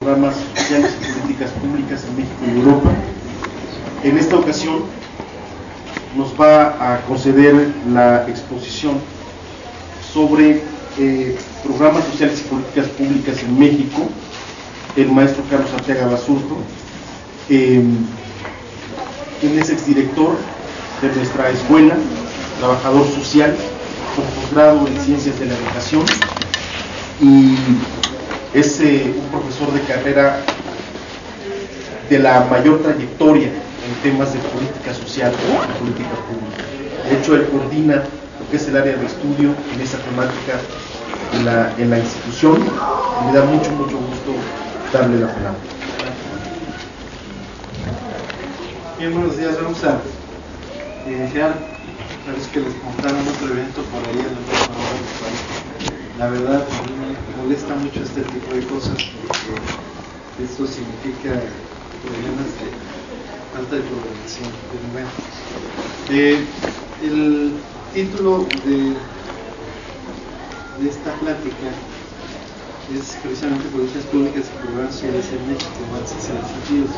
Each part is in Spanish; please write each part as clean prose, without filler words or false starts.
Programas sociales y políticas públicas en México y Europa. En esta ocasión nos va a conceder la exposición sobre programas sociales y políticas públicas en México el maestro Carlos Arteaga Basurto, quien es exdirector de nuestra escuela, trabajador social con posgrado en Ciencias de la Educación y es un profesor de carrera de la mayor trayectoria en temas de política social y política pública. De hecho, él coordina lo que es el área de estudio en esa temática en la institución y me da mucho gusto darle la palabra. Bien, buenos días. Vamos a iniciar. Parece que les montaron otro evento por ahí en el país. La verdad, a mí me molesta mucho este tipo de cosas porque esto significa problemas de falta de programación. Pero bueno, el título de esta plática es precisamente Políticas Públicas y Programas Sociales en México, avances y desafíos.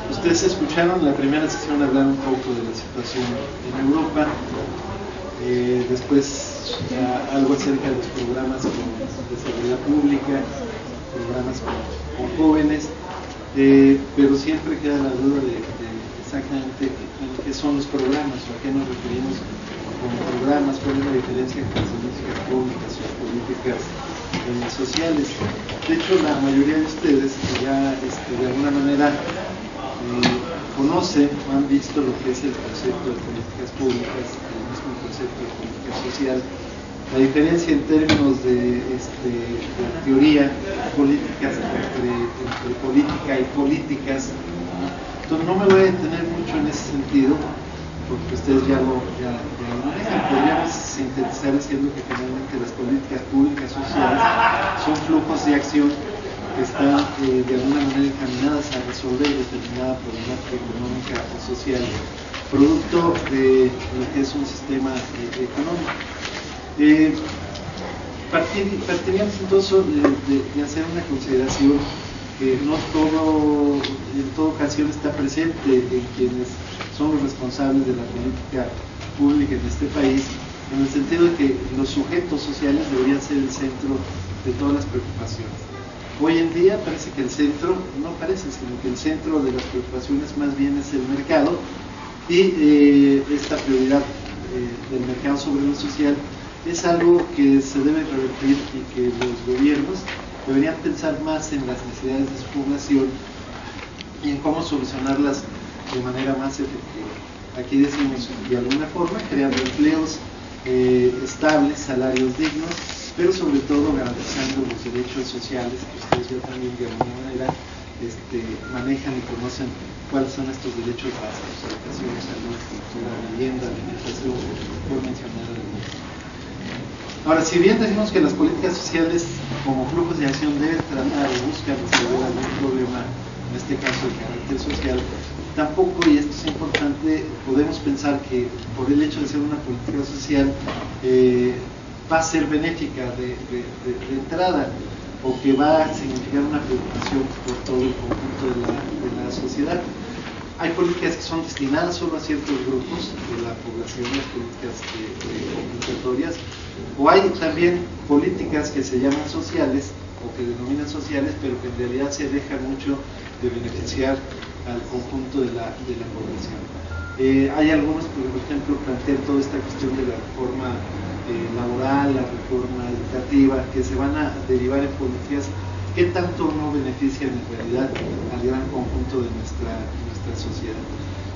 Ustedes escucharon en la primera sesión hablar un poco de la situación en Europa, después algo acerca de los programas de seguridad pública, programas con jóvenes, pero siempre queda la duda de exactamente qué son los programas o a qué nos referimos con programas, cuál es la diferencia entre las políticas públicas y las políticas sociales. De hecho, la mayoría de ustedes ya de alguna manera conocen o han visto lo que es el concepto de políticas públicas, el mismo concepto de política social. La diferencia en términos de teoría políticas entre política y políticas. Entonces no me voy a detener mucho en ese sentido, porque ustedes ya lo manejan. Podríamos sintetizar diciendo que finalmente las políticas públicas sociales son flujos de acción que están de alguna manera encaminadas a resolver determinada problemática económica o social, producto de lo que es un sistema económico. Partiríamos entonces de hacer una consideración que no todo, en toda ocasión está presente en quienes son los responsables de la política pública en este país, en el sentido de que los sujetos sociales deberían ser el centro de todas las preocupaciones. Hoy en día parece que el centro, no parece, sino que el centro de las preocupaciones más bien es el mercado y esta prioridad del mercado sobre lo social es algo que se debe revertir y que los gobiernos deberían pensar más en las necesidades de su población y en cómo solucionarlas de manera más efectiva. Aquí decimos, de alguna forma, creando empleos estables, salarios dignos, pero sobre todo garantizando los derechos sociales que ustedes ya también de alguna manera manejan y conocen cuáles son estos derechos básicos: educación, salud, cultura, vivienda, alimentación, por mencionar algunos. Ahora, si bien decimos que las políticas sociales como flujos de acción deben tratar o buscar resolver algún problema, en este caso de carácter social, tampoco, y esto es importante, podemos pensar que por el hecho de ser una política social va a ser benéfica de entrada, o que va a significar una preocupación por todo el conjunto de la sociedad. Hay políticas que son destinadas solo a ciertos grupos de la población, las políticas obligatorias, o hay también políticas que se llaman sociales o que denominan sociales, pero que en realidad se dejan mucho de beneficiar al conjunto de la población. Hay algunos, por ejemplo, plantean toda esta cuestión de la reforma laboral, la reforma educativa, que se van a derivar en políticas que tanto no benefician en realidad al gran conjunto de nuestra sociedad.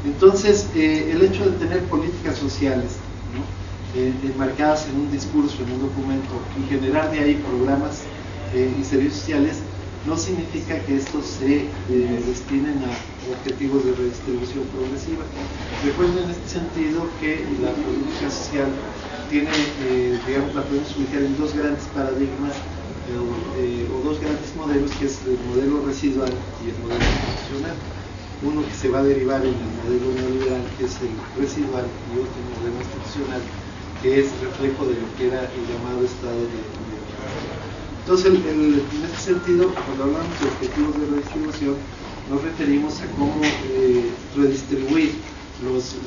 Entonces, el hecho de tener políticas sociales, ¿no?, enmarcadas en un discurso, en un documento, y generar de ahí programas y servicios sociales, no significa que estos se destinen a objetivos de redistribución progresiva. Recuerden en este sentido que la política social tiene, digamos, la podemos ubicar en dos grandes paradigmas o dos grandes modelos, que es el modelo residual y el modelo institucional. Uno que se va a derivar en el modelo neoliberal, que es el residual, y otro modelo institucional, que es reflejo de lo que era el llamado estado de Entonces, en este sentido, cuando hablamos de objetivos de redistribución, nos referimos a cómo redistribuir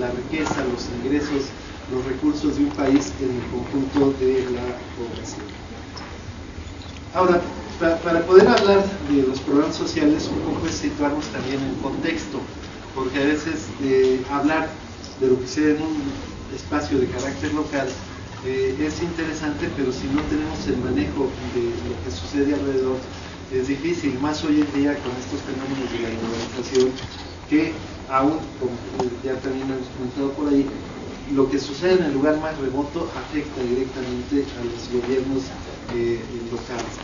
la riqueza, los ingresos, los recursos de un país en el conjunto de la población. Ahora, para poder hablar de los programas sociales, un poco es situarnos también en contexto, porque a veces hablar de lo que sea en un espacio de carácter local es interesante, pero si no tenemos el manejo de lo que sucede alrededor, es difícil, más hoy en día con estos fenómenos de la globalización, que aún, como ya también hemos comentado por ahí, lo que sucede en el lugar más remoto afecta directamente a los gobiernos locales.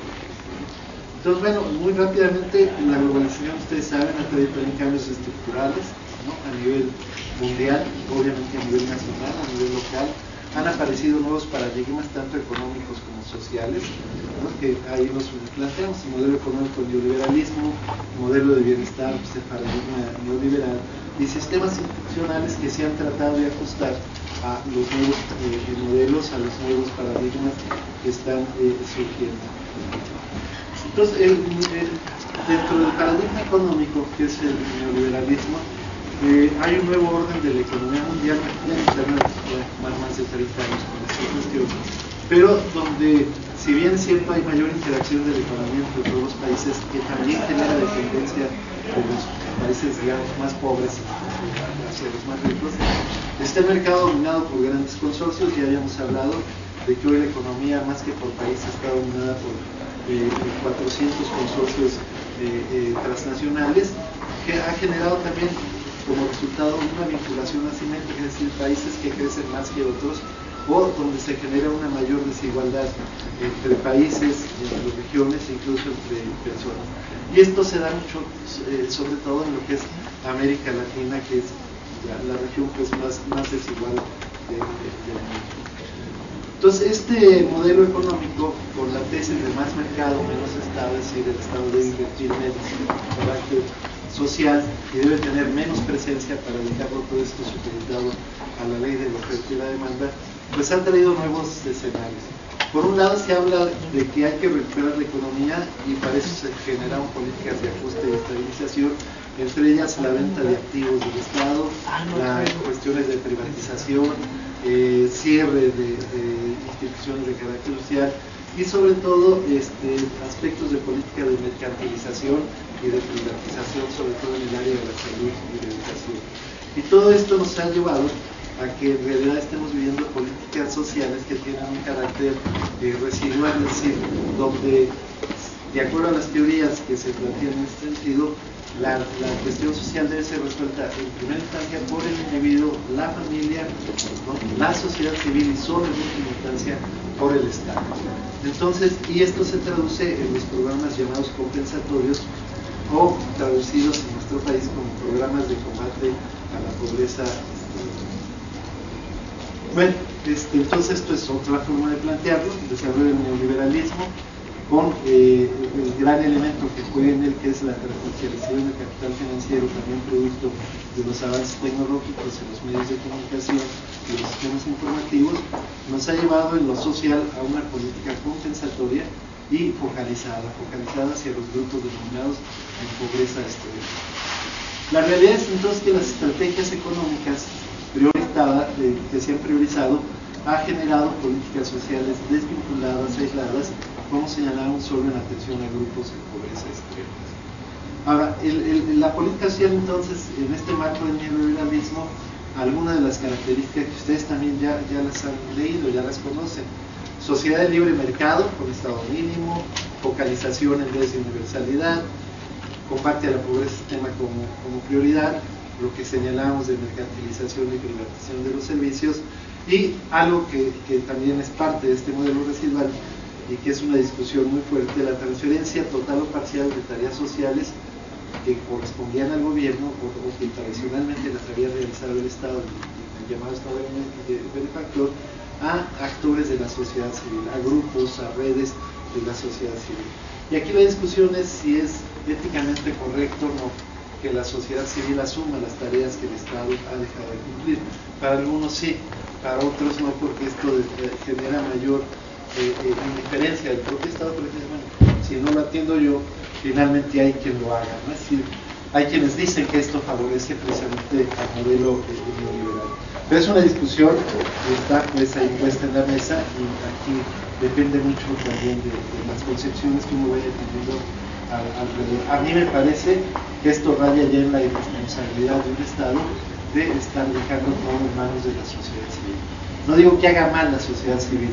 Entonces, bueno, muy rápidamente, la globalización, ustedes saben, ha traído también cambios estructurales, ¿no? A nivel mundial, obviamente a nivel nacional, a nivel local. Han aparecido nuevos paradigmas, tanto económicos como sociales, ¿no? Que ahí los planteamos: el modelo económico, el neoliberalismo, el modelo de bienestar, pues el paradigma neoliberal, y sistemas institucionales que se han tratado de ajustar a los nuevos modelos, a los nuevos paradigmas que están surgiendo. Entonces, dentro del paradigma económico, que es el neoliberalismo, hay un nuevo orden de la economía mundial, ya más de 30 años con esta cuestión, pero donde, si bien es cierto, hay mayor interacción de la economía entre todos los países, que también genera dependencia de los países, digamos, más pobres hacia los más ricos. Este mercado dominado por grandes consorcios, ya habíamos hablado de que hoy la economía, más que por país, está dominada por 400 consorcios transnacionales, que ha generado también como resultado una vinculación asimétrica, es decir, países que crecen más que otros, o donde se genera una mayor desigualdad entre países, entre regiones e incluso entre personas. Y esto se da mucho, sobre todo en lo que es América Latina, que es la región pues, más desigual del mundo. Entonces, este modelo económico, con la tesis de más mercado, menos Estado, es decir, el Estado debe invertir menos en carácter social y debe tener menos presencia para dejarlo todo esto supeditado a la ley de la oferta y la demanda, pues han traído nuevos escenarios. Por un lado se habla de que hay que recuperar la economía, y para eso se generaron políticas de ajuste y estabilización, entre ellas la venta de activos del Estado, las cuestiones de privatización, cierre de instituciones de carácter social, y sobre todo aspectos de política de mercantilización y de privatización, sobre todo en el área de la salud y de la educación. Y todo esto nos ha llevado a que en realidad estemos viviendo políticas sociales que tienen un carácter residual, es decir, donde, de acuerdo a las teorías que se plantean en este sentido, la cuestión social debe ser resuelta en primera instancia por el individuo, la familia, ¿no?, la sociedad civil, y solo en última instancia por el Estado. Entonces, y esto se traduce en los programas llamados compensatorios, o traducidos en nuestro país como programas de combate a la pobreza. Bueno, entonces esto es otra forma de plantearlo: el desarrollo del neoliberalismo, con el gran elemento que juega en él, que es la transferencialización del capital financiero, también producto de los avances tecnológicos en los medios de comunicación y los sistemas informativos, nos ha llevado en lo social a una política compensatoria y focalizada hacia los grupos denominados en pobreza extrema. La realidad es entonces que las estrategias económicas priorizadas, que se han priorizado, ha generado políticas sociales desvinculadas, aisladas, como señalamos, solo en atención a grupos de pobreza extrema. Ahora, la política social, entonces, en este marco del neoliberalismo, algunas de las características que ustedes también ya las han leído, ya las conocen: sociedad de libre mercado con estado mínimo, focalización en vez de universalidad, combate a la pobreza extrema como prioridad, lo que señalamos de mercantilización y privatización de los servicios, y algo que también es parte de este modelo residual y que es una discusión muy fuerte: la transferencia total o parcial de tareas sociales que correspondían al gobierno o que tradicionalmente las había realizado el Estado, el llamado Estado de benefactor, a actores de la sociedad civil, a grupos, a redes de la sociedad civil. Y aquí la discusión es si es éticamente correcto o no que la sociedad civil asuma las tareas que el Estado ha dejado de cumplir. Para algunos sí, para otros no, porque esto genera mayor indiferencia del propio Estado, pero dices, bueno, si no lo atiendo yo, finalmente hay quien lo haga, ¿no? Es decir, hay quienes dicen que esto favorece precisamente al modelo neoliberal. Pero es una discusión que está pues ahí puesta en la mesa, y aquí depende mucho también de las concepciones que uno vaya teniendo alrededor. A mí me parece que esto raya ya en la irresponsabilidad de un Estado de estar dejando todo en manos de la sociedad civil. No digo que haga mal la sociedad civil,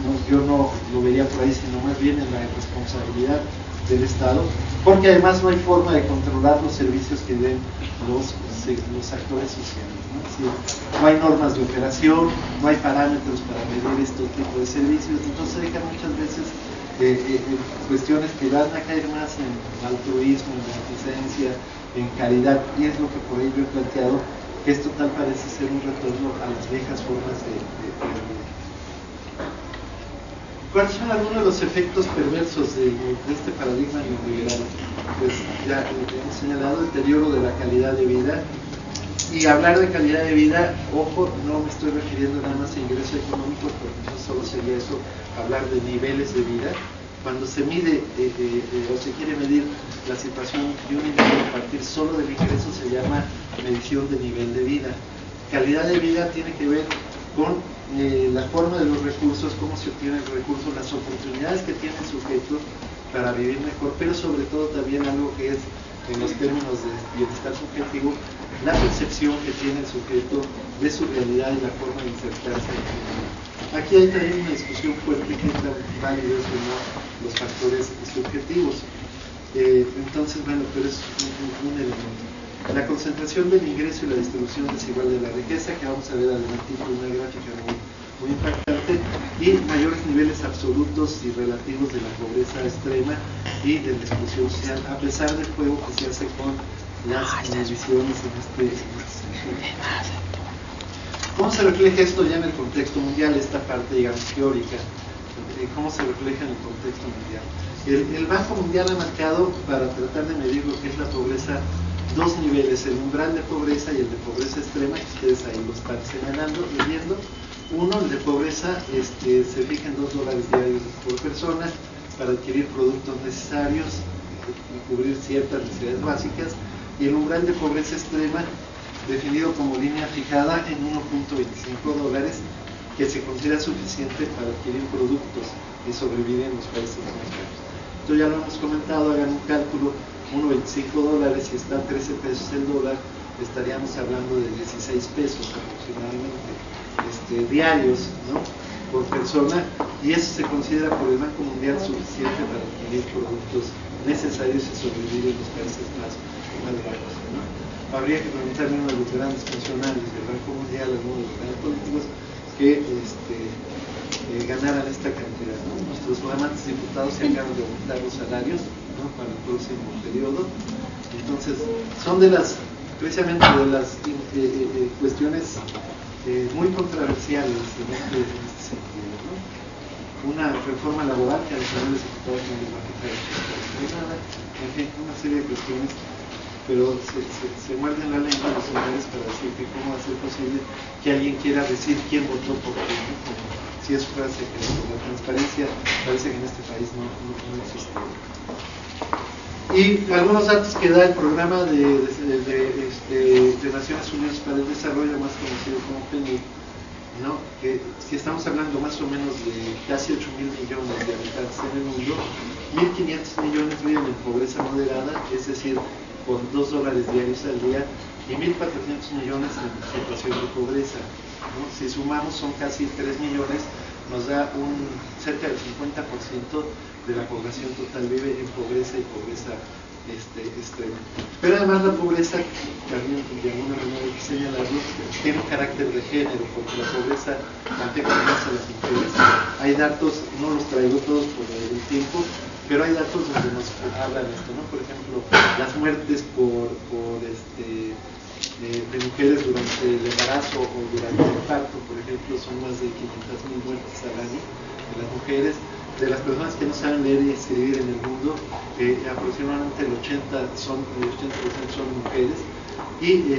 no, yo no lo vería por ahí, sino más bien en la irresponsabilidad del Estado, porque además no hay forma de controlar los servicios que den los actores sociales, ¿no? Es decir, no hay normas de operación, no hay parámetros para medir este tipo de servicios, entonces se dejan muchas veces cuestiones que van a caer más en altruismo, en beneficencia, en caridad, y es lo que por ello he planteado que esto tal parece ser un retorno a las viejas formas de vida. ¿Cuáles son algunos de los efectos perversos de este paradigma neoliberal? Pues ya hemos señalado el deterioro de la calidad de vida. Y hablar de calidad de vida, ojo, no me estoy refiriendo nada más a ingreso económico, porque entonces solo sería eso, hablar de niveles de vida. Cuando se mide o se quiere medir la situación de un individuo a partir solo del ingreso, se llama medición de nivel de vida. Calidad de vida tiene que ver con la forma de los recursos, cómo se obtienen los recursos, las oportunidades que tiene el sujeto para vivir mejor, pero sobre todo también algo que es, en los términos de bienestar subjetivo, la percepción que tiene el sujeto de su realidad y la forma de insertarse en el mundo. Aquí hay también una discusión fuerte que es la válidos o no los factores subjetivos. Entonces, bueno, pero es un elemento. La concentración del ingreso y la distribución desigual de la riqueza, que vamos a ver adelantito en una gráfica muy impactante, y mayores niveles absolutos y relativos de la pobreza extrema y de la exclusión social, a pesar del juego que se hace con las mediciones en este sentido. ¿Cómo se refleja esto ya en el contexto mundial, esta parte, digamos, teórica? ¿Cómo se refleja en el contexto mundial? El Banco Mundial ha marcado, para tratar de medir lo que es la pobreza, dos niveles, el umbral de pobreza y el de pobreza extrema, que ustedes ahí lo están señalando, leyendo. Uno, el de pobreza, se fija en $2 diarios por persona para adquirir productos necesarios y cubrir ciertas necesidades básicas, y el umbral de pobreza extrema, definido como línea fijada en $1.25, que se considera suficiente para adquirir productos y sobrevivir en los países más caros. Esto ya lo hemos comentado, hagan un cálculo, $1.25, si está a 13 pesos el dólar, estaríamos hablando de 16 pesos aproximadamente diarios, ¿no?, por persona, y eso se considera por el Banco Mundial suficiente para adquirir productos necesarios y sobrevivir en los países más bajos, ¿no? Habría que preguntarle a uno de los grandes funcionarios del Banco Mundial, a uno de los grandes políticos, que ganaran esta cantidad, ¿no? Nuestros flamantes diputados se acaban de aumentar los salarios, ¿no?, para el próximo periodo. Entonces, son precisamente de las cuestiones muy controversiales en este sentido, ¿no? Una reforma laboral que a los grandes diputados no les va a quitar nada, en fin, una serie de cuestiones, pero se muerden la lengua los señores para decir que cómo va a ser posible que alguien quiera decir quién votó por qué, ¿no? Como si eso fuera secreto. La transparencia parece que en este país no existe. Y algunos datos que da el programa de Naciones Unidas para el Desarrollo, más conocido como PNUD, ¿no?, que si estamos hablando más o menos de casi 8.000 millones de habitantes en el mundo, 1.500 millones viven en pobreza moderada, es decir, con $2 diarios al día, y 1.400 millones en situación de pobreza, ¿no? Si sumamos, son casi 3 millones, nos da cerca del 50% de la población total vive en pobreza y pobreza extrema. Pero además la pobreza, también de alguna manera hay que señalarlo, tiene un carácter de género, porque la pobreza afecta más a las mujeres. Hay datos, no los traigo todos por el tiempo, pero hay datos donde nos hablan esto, ¿no? Por ejemplo, las muertes de mujeres durante el embarazo o durante el parto, por ejemplo, son más de 500.000 muertes al año de las mujeres. De las personas que no saben leer y escribir en el mundo, aproximadamente el 80% son mujeres. Y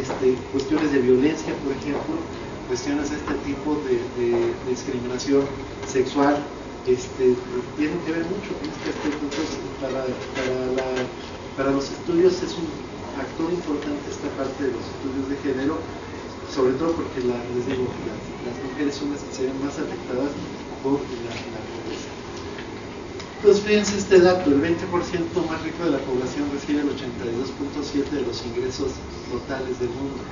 cuestiones de violencia, por ejemplo, cuestiones de este tipo de discriminación sexual, tienen que ver mucho con este aspecto. Entonces, para los estudios es un factor importante esta parte de los estudios de género, sobre todo porque les digo, las mujeres son las que se ven más afectadas por la pobreza. Entonces fíjense este dato, el 20% más rico de la población recibe el 82.7% de los ingresos totales del mundo.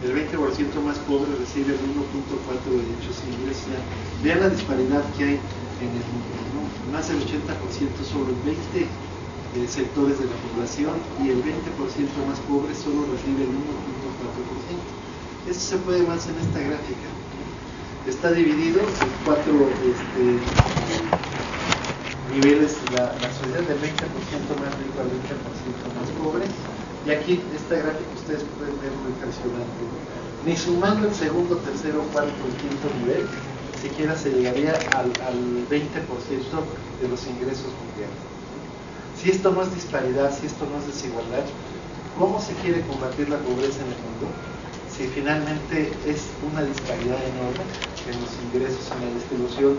El 20% más pobre recibe el 1.4% de dichos ingresos. Vean la disparidad que hay en el mundo, ¿no? Más del 80% solo en 20 sectores de la población, y el 20% más pobre solo recibe el 1.4%. Eso se puede más en esta gráfica. Está dividido en 4 niveles, la sociedad del 20% más rico al 20% más pobre. Y aquí, esta gráfica, ustedes pueden ver lo impresionante, ¿no? Ni sumando el segundo, tercero, cuarto y quinto nivel, siquiera se llegaría al 20% de los ingresos mundiales. Si esto no es disparidad, si esto no es desigualdad, ¿cómo se quiere combatir la pobreza en el mundo? Si finalmente es una disparidad enorme en los ingresos, en la distribución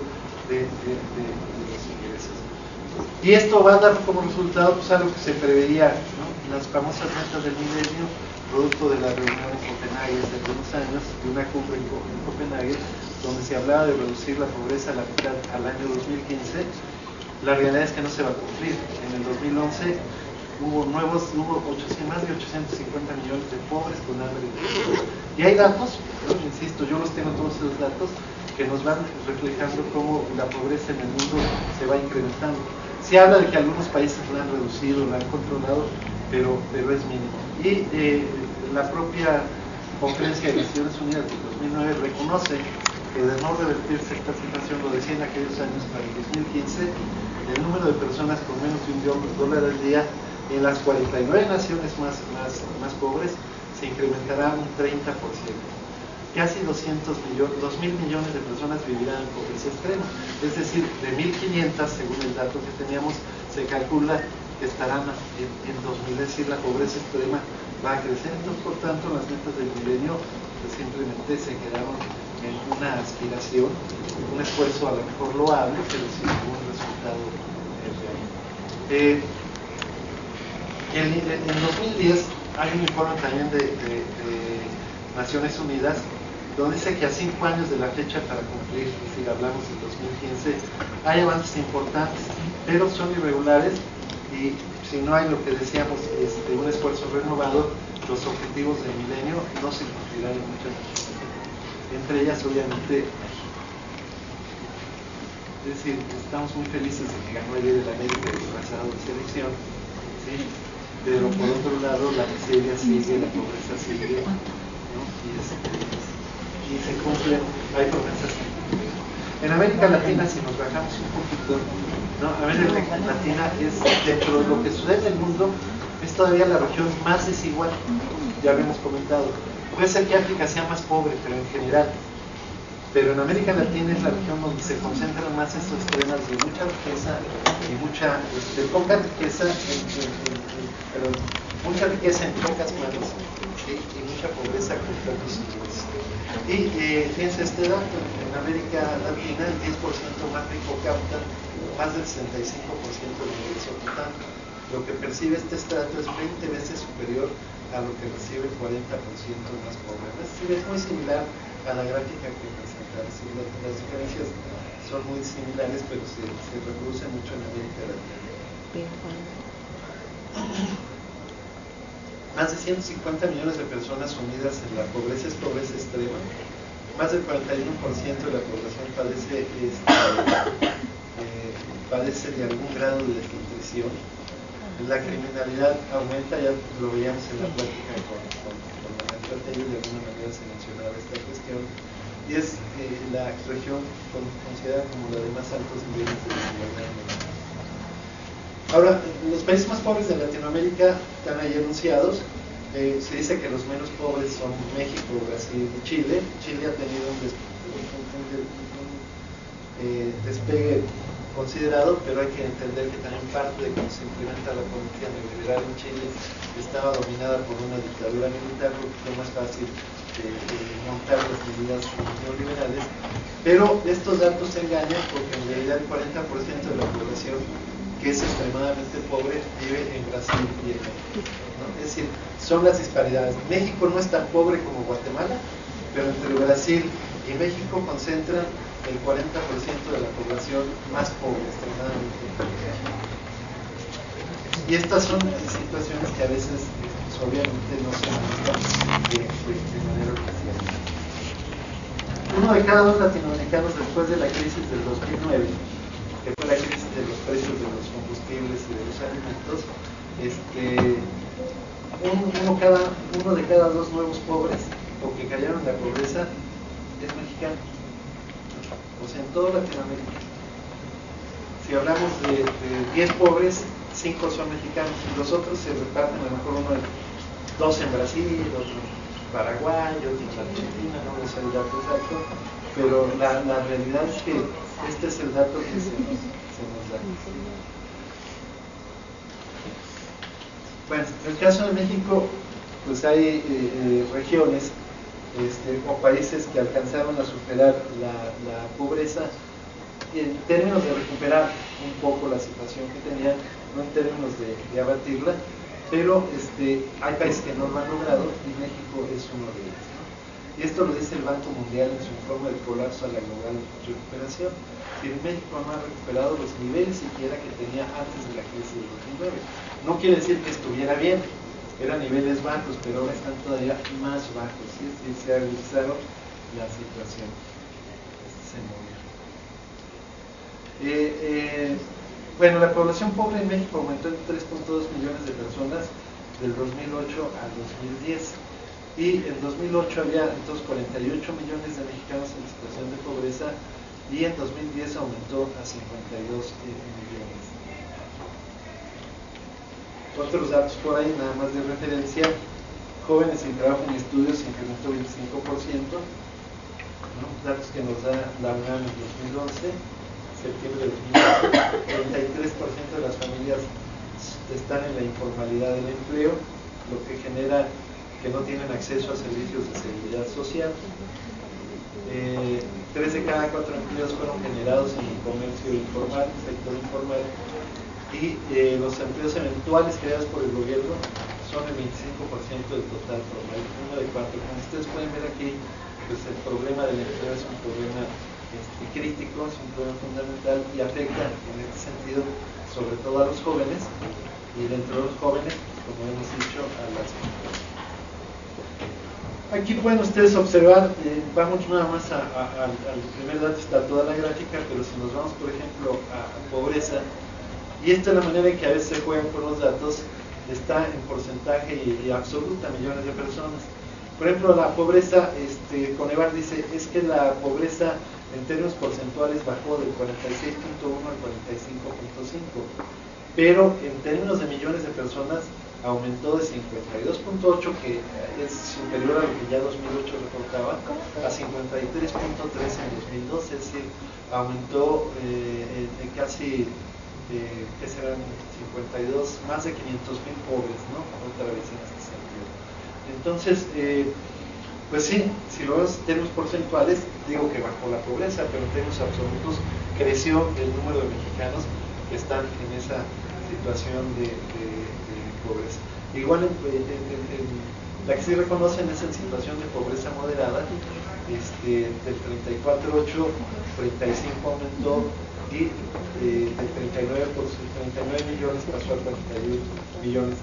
de los ingresos. Y esto va a dar como resultado pues, algo que se preveía, ¿no? Las famosas metas del milenio, producto de la reunión en Copenhague hace algunos años, de una cumbre en Copenhague, donde se hablaba de reducir la pobreza a la mitad al año 2015. La realidad es que no se va a cumplir. En el 2011 hubo más de 850 millones de pobres con hambre. Y hay datos, ¿no? Insisto, yo los tengo todos esos datos, que nos van reflejando cómo la pobreza en el mundo se va incrementando. Se habla de que algunos países la han reducido, la han controlado, pero es mínimo. Y la propia Conferencia de Naciones Unidas de 2009 reconoce que de no revertirse esta situación, lo decía en aquellos años, para el 2015, el número de personas con menos de $1 al día en las 49 naciones más pobres se incrementará un 30%. Casi 2.000 millones de personas vivirán en pobreza extrema. Es decir, de 1.500, según el dato que teníamos, se calcula que estarán en 2000, es decir, la pobreza extrema va a crecer. Entonces, por tanto, las metas del milenio pues, simplemente se quedaron en una aspiración, un esfuerzo a lo mejor loable, pero sin ningún resultado real. En 2010 hay un informe también de Naciones Unidas donde dice que a 5 años de la fecha para cumplir, es decir, hablamos del 2015, hay avances importantes, pero son irregulares, y si no hay lo que decíamos, un esfuerzo renovado, los objetivos del milenio no se cumplirán en muchas naciones. Entre ellas, obviamente, es decir, estamos muy felices de que ganó ayer el América el pasado de selección, ¿sí? Pero por otro lado, la miseria sigue, la pobreza sigue, ¿no? Y se cumplen, hay promesas. En América Latina, si nos bajamos un poquito, ¿no? América Latina es, dentro de lo que sucede en el mundo, es todavía la región más desigual, ya habíamos comentado. Puede ser que África sea más pobre, pero en general. Pero en América Latina es la región donde se concentran más estos temas de mucha riqueza y poca riqueza, pero mucha riqueza en pocas manos, ¿sí? Y mucha pobreza con pocos ingresos. Y fíjense este dato, en América Latina el 10% más rico capta más del 65% del ingreso total. Lo que percibe este estrato es 20 veces superior a lo que recibe el 40% más pobre. Es decir, es muy similar a la gráfica que presentaron. Las diferencias son muy similares, pero se reproducen mucho en América Latina. Más de 150 millones de personas sumidas en la pobreza, es pobreza extrema. Más del 41% de la población padece de algún grado de desnutrición. La criminalidad aumenta, ya lo veíamos en la plática con la estrategia, de alguna manera se mencionaba esta cuestión, y es la región considerada como la de más altos niveles de desigualdad. Ahora, los países más pobres de Latinoamérica están ahí enunciados. Se dice que los menos pobres son México, Brasil y Chile. Chile ha tenido un despegue considerado, pero hay que entender que también parte de cómo se implementa la política neoliberal en Chile estaba dominada por una dictadura militar, lo que fue más fácil montar las medidas neoliberales, pero estos datos engañan porque en realidad el 40% de la población que es extremadamente pobre vive en Brasil y en México, ¿no? Es decir, son las disparidades. México no es tan pobre como Guatemala, pero entre Brasil y México concentran el 40% de la población más pobre, extremadamente pobre. Y estas son situaciones que a veces obviamente no se manejan de manera oficial. Uno de cada dos latinoamericanos después de la crisis del 2009, que fue la crisis de los precios de los combustibles y de los alimentos, uno de cada dos nuevos pobres o que cayeron en la pobreza es mexicano. O sea, en toda Latinoamérica. Si hablamos de 10 pobres, 5 son mexicanos y los otros se reparten, a lo mejor dos en Brasil, otro en Paraguay, otro en Argentina, no es el dato exacto, pero la realidad es que este es el dato que se nos da. Bueno, en el caso de México, pues hay regiones o países que alcanzaron a superar la pobreza en términos de recuperar un poco la situación que tenían, no en términos de abatirla, pero hay países que no lo han logrado y México es uno de ellos, ¿no? Y esto lo dice el Banco Mundial en su informe del colapso a la global recuperación. Si México no ha recuperado los niveles siquiera que tenía antes de la crisis del 2009. No quiere decir que estuviera bien, eran niveles bajos, pero ahora están todavía más bajos, ¿sí? Es decir, se ha agudizado la situación. Se movió. Bueno, la población pobre en México aumentó en 3.2 millones de personas del 2008 al 2010. Y en 2008 había entonces 48 millones de mexicanos en situación de pobreza y en 2010 aumentó a 52 millones. Otros datos por ahí, nada más de referencia: jóvenes sin trabajo ni estudios se incrementó 25%, ¿no? Datos que nos da la UNAM en 2011, septiembre de 2011, 33% de las familias están en la informalidad del empleo, lo que genera que no tienen acceso a servicios de seguridad social. 3 de cada 4 empleos fueron generados en el comercio informal, sector informal, y los empleos eventuales creados por el gobierno son el 25% del total formal, 1 de 4. Como ustedes pueden ver aquí, pues el problema del empleo es un problema crítico, es un problema fundamental y afecta en este sentido sobre todo a los jóvenes, y dentro de los jóvenes, como hemos dicho, a las mujeres. Aquí pueden ustedes observar, vamos nada más al primer dato, está toda la gráfica, pero si nos vamos por ejemplo a pobreza, y esta es la manera en que a veces se juegan con los datos, está en porcentaje y absoluta millones de personas. Por ejemplo, la pobreza, Coneval dice, es que la pobreza en términos porcentuales bajó del 46.1 al 45.5, pero en términos de millones de personas aumentó de 52.8, que es superior a lo que ya 2008 reportaba, a 53.3 en 2012, es decir, aumentó de casi, ¿qué serán? 52, más de 500.000 pobres, ¿no? Otra vez en este sentido. Entonces, pues sí, si lo vemos en términos porcentuales, digo que bajó la pobreza, pero en términos absolutos creció el número de mexicanos que están en esa situación de pobreza. Igual la que sí reconocen es en situación de pobreza moderada, del 34.8, 35 aumentó, y de 39 millones pasó a 41 millones.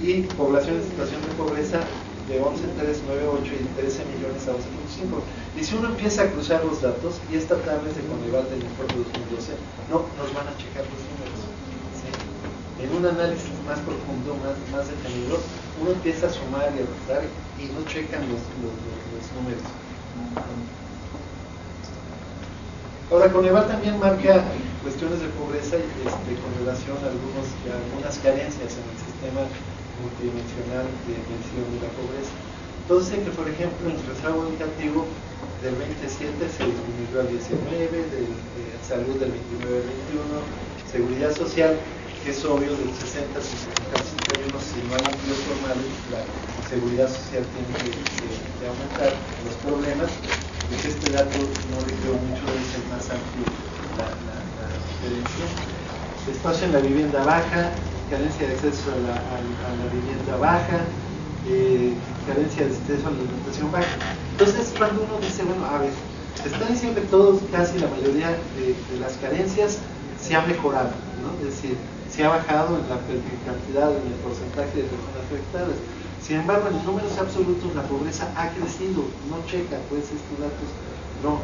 Y población en situación de pobreza de 11.3, 9.8 y 13 millones a 11.5. Y si uno empieza a cruzar los datos, y esta tabla es de Coneval del informe 2012, no nos van a checar los números, ¿sí? En un análisis más profundo, más detenido, uno empieza a sumar y a restar y no checan los números. Ahora, Coneval también marca cuestiones de pobreza con relación a algunas carencias en el sistema multidimensional de medición de la pobreza. Entonces, que por ejemplo, el rezago educativo del 27 se disminuyó al 19, de salud del 29 al 21, seguridad social, que es obvio, del 60 al 50, en términos si no hay empleos formales, la seguridad social tiene que aumentar los problemas, pues este dato no le creo mucho, es el más amplio la diferencia. Espacio en la vivienda baja, carencia de acceso a la vivienda baja, carencia de acceso a la alimentación baja. Entonces, cuando uno dice, bueno, a ver, se está diciendo que todos, casi la mayoría de las carencias se ha mejorado, ¿no? Es decir, se ha bajado en la cantidad, en el porcentaje de personas afectadas. Sin embargo, en números absolutos la pobreza ha crecido, no checa, pues estos datos no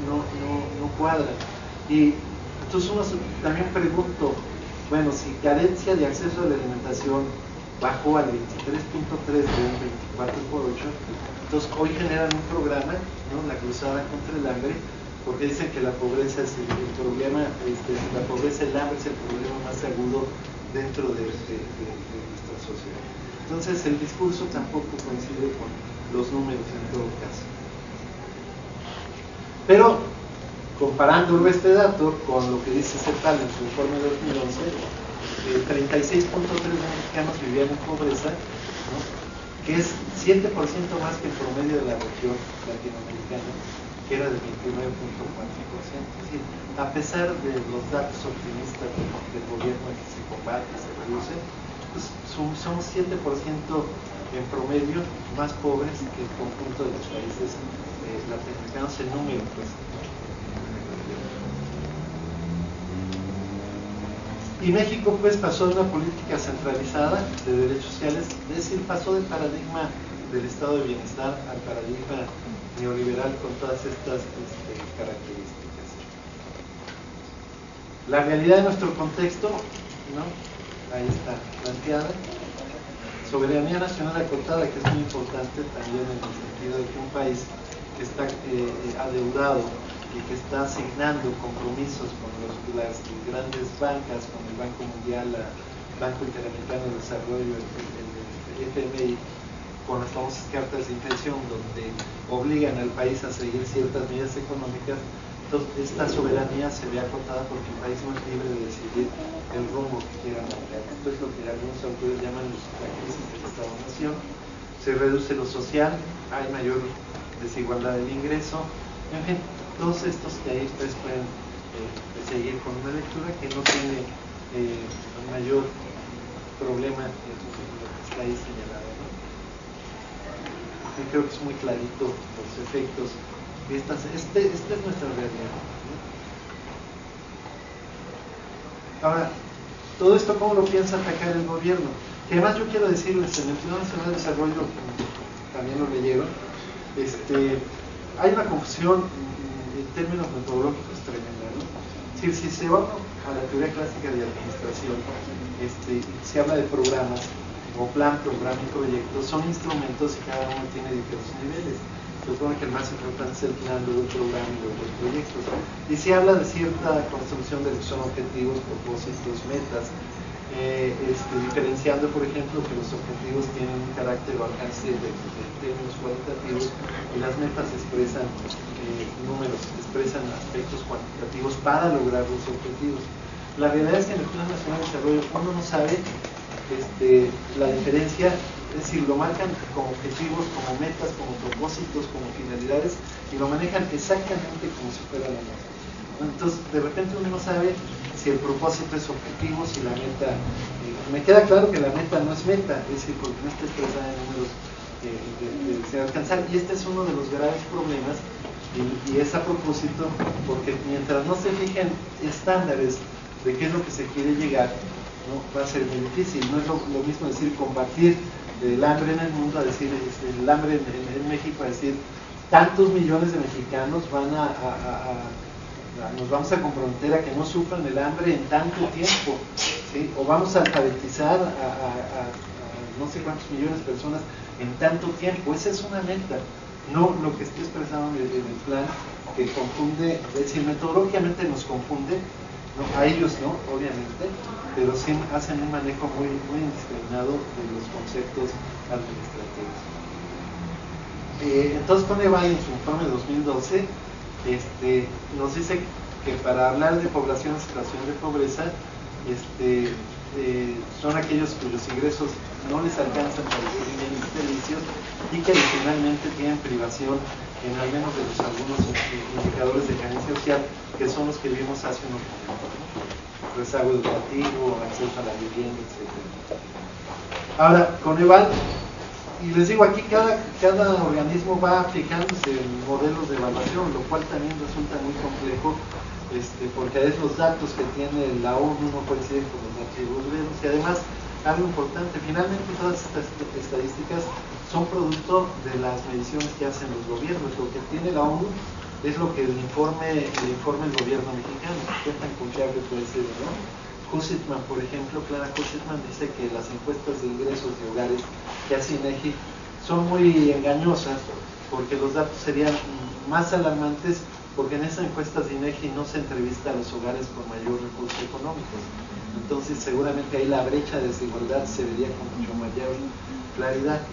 cuadran. Y entonces uno también pregunto, bueno, si carencia de acceso a la alimentación bajó al 23.3 de un 24/8, entonces hoy generan un programa, ¿no? La Cruzada contra el Hambre, porque dicen que la pobreza es el problema, la pobreza, el hambre es el problema más agudo dentro de nuestra sociedad. Entonces el discurso tampoco coincide con los números en todo caso. Pero comparándolo este dato con lo que dice CEPAL en su informe de 2011, 36.3 de mexicanos vivían en pobreza, ¿no? Que es 7% más que el promedio de la región latinoamericana, que era de 29.4%. Es decir, a pesar de los datos optimistas del gobierno que se combate, se reduce, pues somos 7% en promedio más pobres que el conjunto de los países latinoamericanos en número, pues. Y México pues pasó de una política centralizada de derechos sociales, es decir, pasó del paradigma del estado de bienestar al paradigma neoliberal con todas estas características. La realidad de nuestro contexto, ¿no? Ahí está planteada. Soberanía nacional acotada, que es muy importante también en el sentido de que un país que está adeudado y que está asignando compromisos con las grandes bancas, con el Banco Mundial, el Banco Interamericano de Desarrollo, el FMI, con las famosas cartas de intención, donde obligan al país a seguir ciertas medidas económicas. Entonces, esta soberanía se ve acotada porque el país no es libre de decidir el rumbo que quiera marcar. Esto es lo que algunos autores llaman la crisis del Estado-Nación. Se reduce lo social, hay mayor desigualdad del ingreso, en fin, todos estos que ahí ustedes pueden seguir con una lectura que no tiene mayor problema en lo que está ahí señalado, ¿no? Yo creo que es muy clarito los efectos. Esta es nuestra realidad, ¿no? Ahora, todo esto ¿cómo lo piensa atacar el gobierno? Que además yo quiero decirles, en el Plan Nacional de Desarrollo, también lo leyeron, hay una confusión en términos metodológicos tremenda, ¿no? Si se va a la teoría clásica de administración, se habla de programas, o plan, programa y proyecto, son instrumentos y cada uno tiene diferentes niveles. Se supone que el más importante es el plan, luego el programa y luego los proyectos, ¿no? Y se habla de cierta construcción de lo que son objetivos, propósitos, metas, diferenciando, por ejemplo, que los objetivos tienen un carácter o alcance de términos cualitativos y las metas expresan números, expresan aspectos cuantitativos para lograr los objetivos. La realidad es que en el Plan Nacional de Desarrollo uno no sabe la diferencia, es decir, lo marcan como objetivos, como metas, como propósitos, como finalidades y lo manejan exactamente como si fuera la meta. Entonces, de repente uno no sabe si el propósito es objetivo, si la meta... me queda claro que la meta no es meta, es decir, porque no está expresada en números de desear alcanzar, y este es uno de los graves problemas, y es a propósito, porque mientras no se fijen estándares de qué es lo que se quiere llegar, ¿no? Va a ser muy difícil. No es lo mismo decir combatir el hambre en el mundo a decir el hambre en México, a decir tantos millones de mexicanos nos vamos a comprometer a que no sufran el hambre en tanto tiempo, ¿sí? O vamos a alfabetizar a no sé cuántos millones de personas en tanto tiempo. Esa es una meta, no lo que está expresado en el plan, que confunde, es decir, metodológicamente nos confunde, ¿no? A ellos no, obviamente, pero sí hacen un manejo muy indiscriminado de los conceptos administrativos. Entonces Coneval en su informe de 2012 nos dice que para hablar de población en situación de pobreza son aquellos cuyos ingresos no les alcanzan para adquirir bienes y servicios y que adicionalmente tienen privación en al menos de algunos indicadores de carencia social, que son los que vimos hace unos momentos, ¿no? Rezago educativo, acceso a la vivienda, etc. Ahora, Coneval, y les digo, aquí cada organismo va aplicándose modelos de evaluación, lo cual también resulta muy complejo, porque a veces los datos que tiene la ONU no coinciden con los datos europeos, y además, algo importante, finalmente todas estas estadísticas son producto de las mediciones que hacen los gobiernos. Lo que tiene la ONU es lo que le informe el gobierno mexicano, qué tan confiable puede ser, ¿no? Hussitman, por ejemplo, Clara Hussitman dice que las encuestas de ingresos de hogares que hace INEGI son muy engañosas, porque los datos serían más alarmantes, porque en esas encuestas de INEGI no se entrevista a los hogares con mayor recursos económicos. Entonces seguramente ahí la brecha de desigualdad se vería con mucho mayor claridad.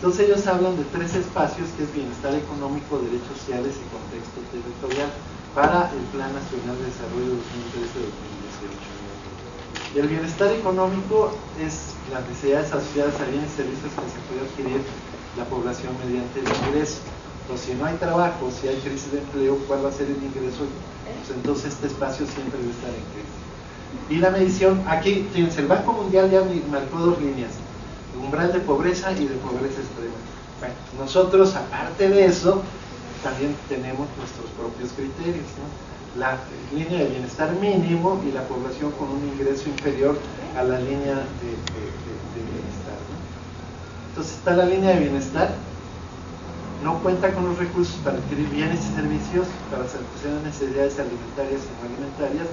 Entonces ellos hablan de tres espacios, que es bienestar económico, derechos sociales y contexto territorial, para el Plan Nacional de Desarrollo 2013-2018. Y el bienestar económico es las necesidades asociadas a bienes y servicios que se puede adquirir la población mediante el ingreso. Entonces, si no hay trabajo, si hay crisis de empleo, ¿cuál va a ser el ingreso? Pues entonces este espacio siempre debe estar en crisis. Y la medición, aquí fíjense, el Banco Mundial ya marcó dos líneas, umbral de pobreza y de pobreza extrema. Bueno, nosotros, aparte de eso, también tenemos nuestros propios criterios, ¿no? La línea de bienestar mínimo y la población con un ingreso inferior a la línea de bienestar, ¿no? Entonces está la línea de bienestar, no cuenta con los recursos para adquirir bienes y servicios, para satisfacer las necesidades alimentarias y no alimentarias,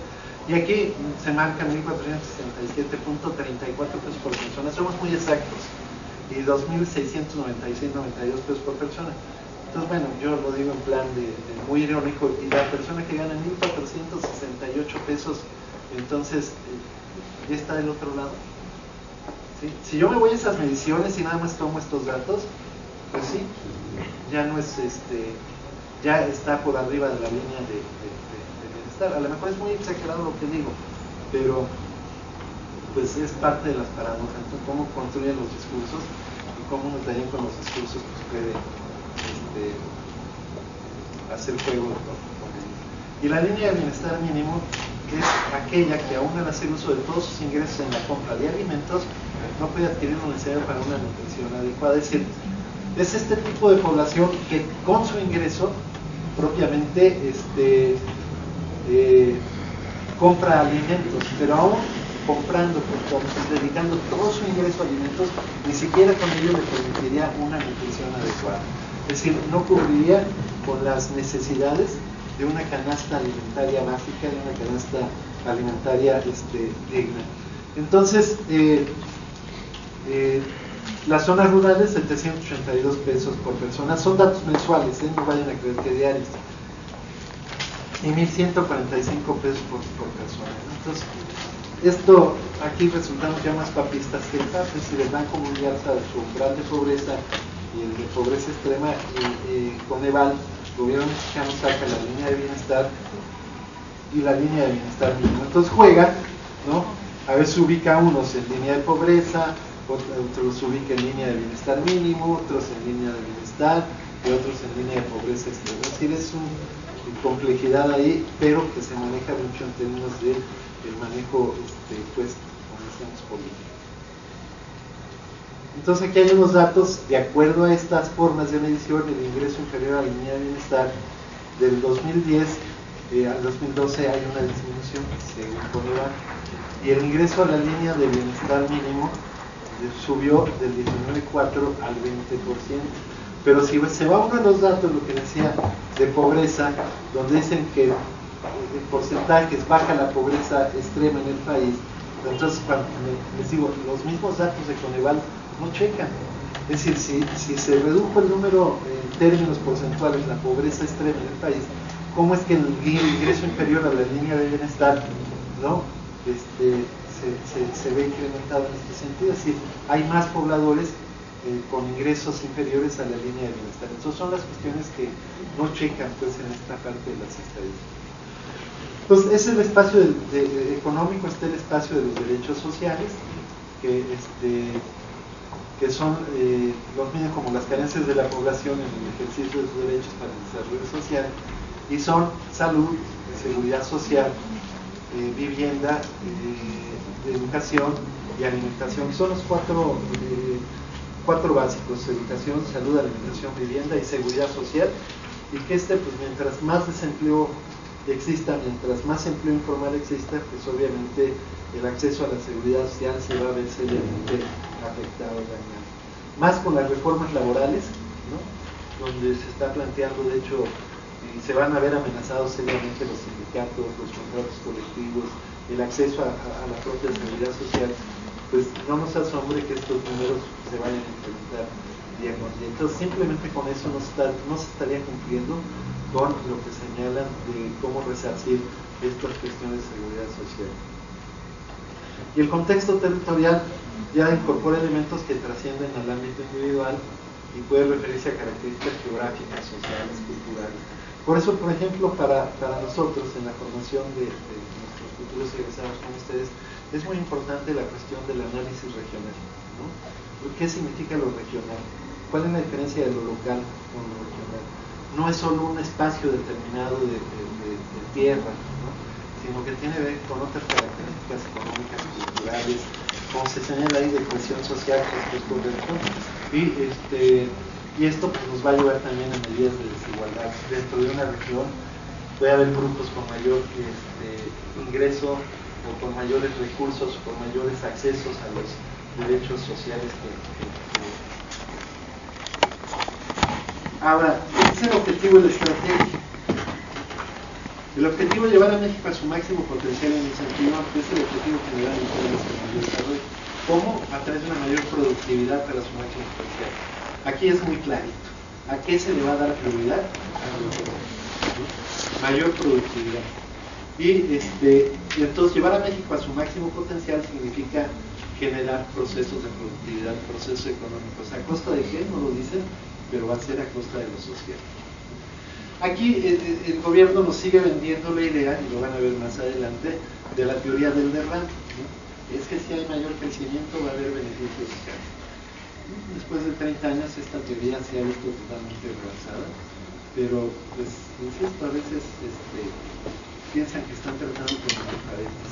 y aquí se marcan 1.467.34 pesos por persona, somos muy exactos, y 2.696.92 pesos por persona. Entonces, bueno, yo lo digo en plan de muy irónico, y la persona que gana 1.468 pesos, entonces, ¿ya está del otro lado? ¿Sí? Si yo me voy a esas mediciones y nada más tomo estos datos, pues sí, ya no es ya está por arriba de la línea de bienestar. A lo mejor es muy exagerado lo que digo, pero pues es parte de las paradojas. Entonces, cómo construyen los discursos y cómo también con los discursos pues, puede hacer juego con ellos. Y la línea de bienestar mínimo es aquella que aún al hacer uso de todos sus ingresos en la compra de alimentos no puede adquirir lo necesario para una nutrición adecuada. Es decir, es este tipo de población que con su ingreso propiamente compra alimentos, pero aún comprando, dedicando todo su ingreso a alimentos, ni siquiera con ello le permitiría una nutrición adecuada. Es decir, no cubriría con las necesidades de una canasta alimentaria básica, de una canasta alimentaria digna. Entonces, las zonas rurales, 782 pesos por persona, son datos mensuales, no vayan a creer que diarios, y 1.145 pesos por persona. Entonces, esto aquí resultamos ya más papistas que papistas. Si el Banco Mundial sabe su umbral de pobreza y el de pobreza extrema, y Coneval, el gobierno mexicano saca la línea de bienestar y la línea de bienestar mínimo. Entonces juega, ¿no? A veces ubica unos en línea de pobreza, otros ubica en línea de bienestar mínimo, otros en línea de bienestar y otros en línea de pobreza extrema. Es decir, es una complejidad ahí, pero que se maneja mucho en términos de el manejo, pues, como decíamos, político. Entonces aquí hay unos datos, de acuerdo a estas formas de medición, el ingreso inferior a la línea de bienestar, del 2010 al 2012 hay una disminución, según Coneval, y el ingreso a la línea de bienestar mínimo subió del 19.4 al 20%. Pero si se va uno de los datos, lo que decía de pobreza, donde dicen que en porcentajes baja la pobreza extrema en el país, entonces cuando les digo, los mismos datos de Coneval no checan. Es decir, si se redujo el número en términos porcentuales la pobreza extrema en el país, ¿cómo es que el ingreso inferior a la línea de bienestar, ¿no? se ve incrementado en este sentido? Es decir, hay más pobladores con ingresos inferiores a la línea de bienestar. Entonces son las cuestiones que no checan pues en esta parte de las estadísticas. Entonces, ese es el espacio económico, está el espacio de los derechos sociales, que son los medios como las carencias de la población en el ejercicio de sus derechos para el desarrollo social, y son salud, seguridad social, vivienda, educación y alimentación. Son los cuatro básicos: educación, salud, alimentación, vivienda y seguridad social. Y que pues mientras más desempleo exista, mientras más empleo informal exista, pues obviamente el acceso a la seguridad social se va a ver seriamente afectado, dañado. Más con las reformas laborales, ¿no?, donde se está planteando, de hecho, y se van a ver amenazados seriamente los sindicatos, los contratos colectivos, el acceso a la propia seguridad social. Pues no nos asombre que estos números se vayan a incrementar día con día. Entonces, simplemente con eso no se estaría cumpliendo con lo que señalan de cómo resarcir estas cuestiones de seguridad social. Y el contexto territorial ya incorpora elementos que trascienden al ámbito individual y puede referirse a características geográficas, sociales, culturales. Por eso, por ejemplo, para nosotros en la formación de nuestros futuros egresados como ustedes, es muy importante la cuestión del análisis regional, ¿no? ¿Qué significa lo regional? ¿Cuál es la diferencia de lo local con lo regional? No es solo un espacio determinado de tierra, ¿no?, sino que tiene que ver con otras características económicas, culturales, como se señala ahí, de cohesión social, que es correcto. Y esto pues, nos va a ayudar también a medidas de desigualdad. Dentro de una región puede haber grupos con mayor ingreso o con mayores recursos, con mayores accesos a los derechos sociales Ahora, ¿qué es el objetivo de la estrategia? El objetivo es llevar a México a su máximo potencial en el sentido amplio, es el objetivo general de nuestro mayor desarrollo. ¿Cómo? A través de una mayor productividad para su máximo potencial. Aquí es muy clarito. ¿A qué se le va a dar prioridad? A lo económico, ¿no? Mayor productividad. Y entonces llevar a México a su máximo potencial significa generar procesos de productividad, procesos económicos. ¿A costa de qué? No lo dicen, pero va a ser a costa de lo social. Aquí el gobierno nos sigue vendiendo la idea, y lo van a ver más adelante, de la teoría del derrame, ¿no? Es que si hay mayor crecimiento va a haber beneficios sociales. Después de 30 años esta teoría se ha visto totalmente rebasada, pero pues insisto, a veces piensan que están tratando con transparencias.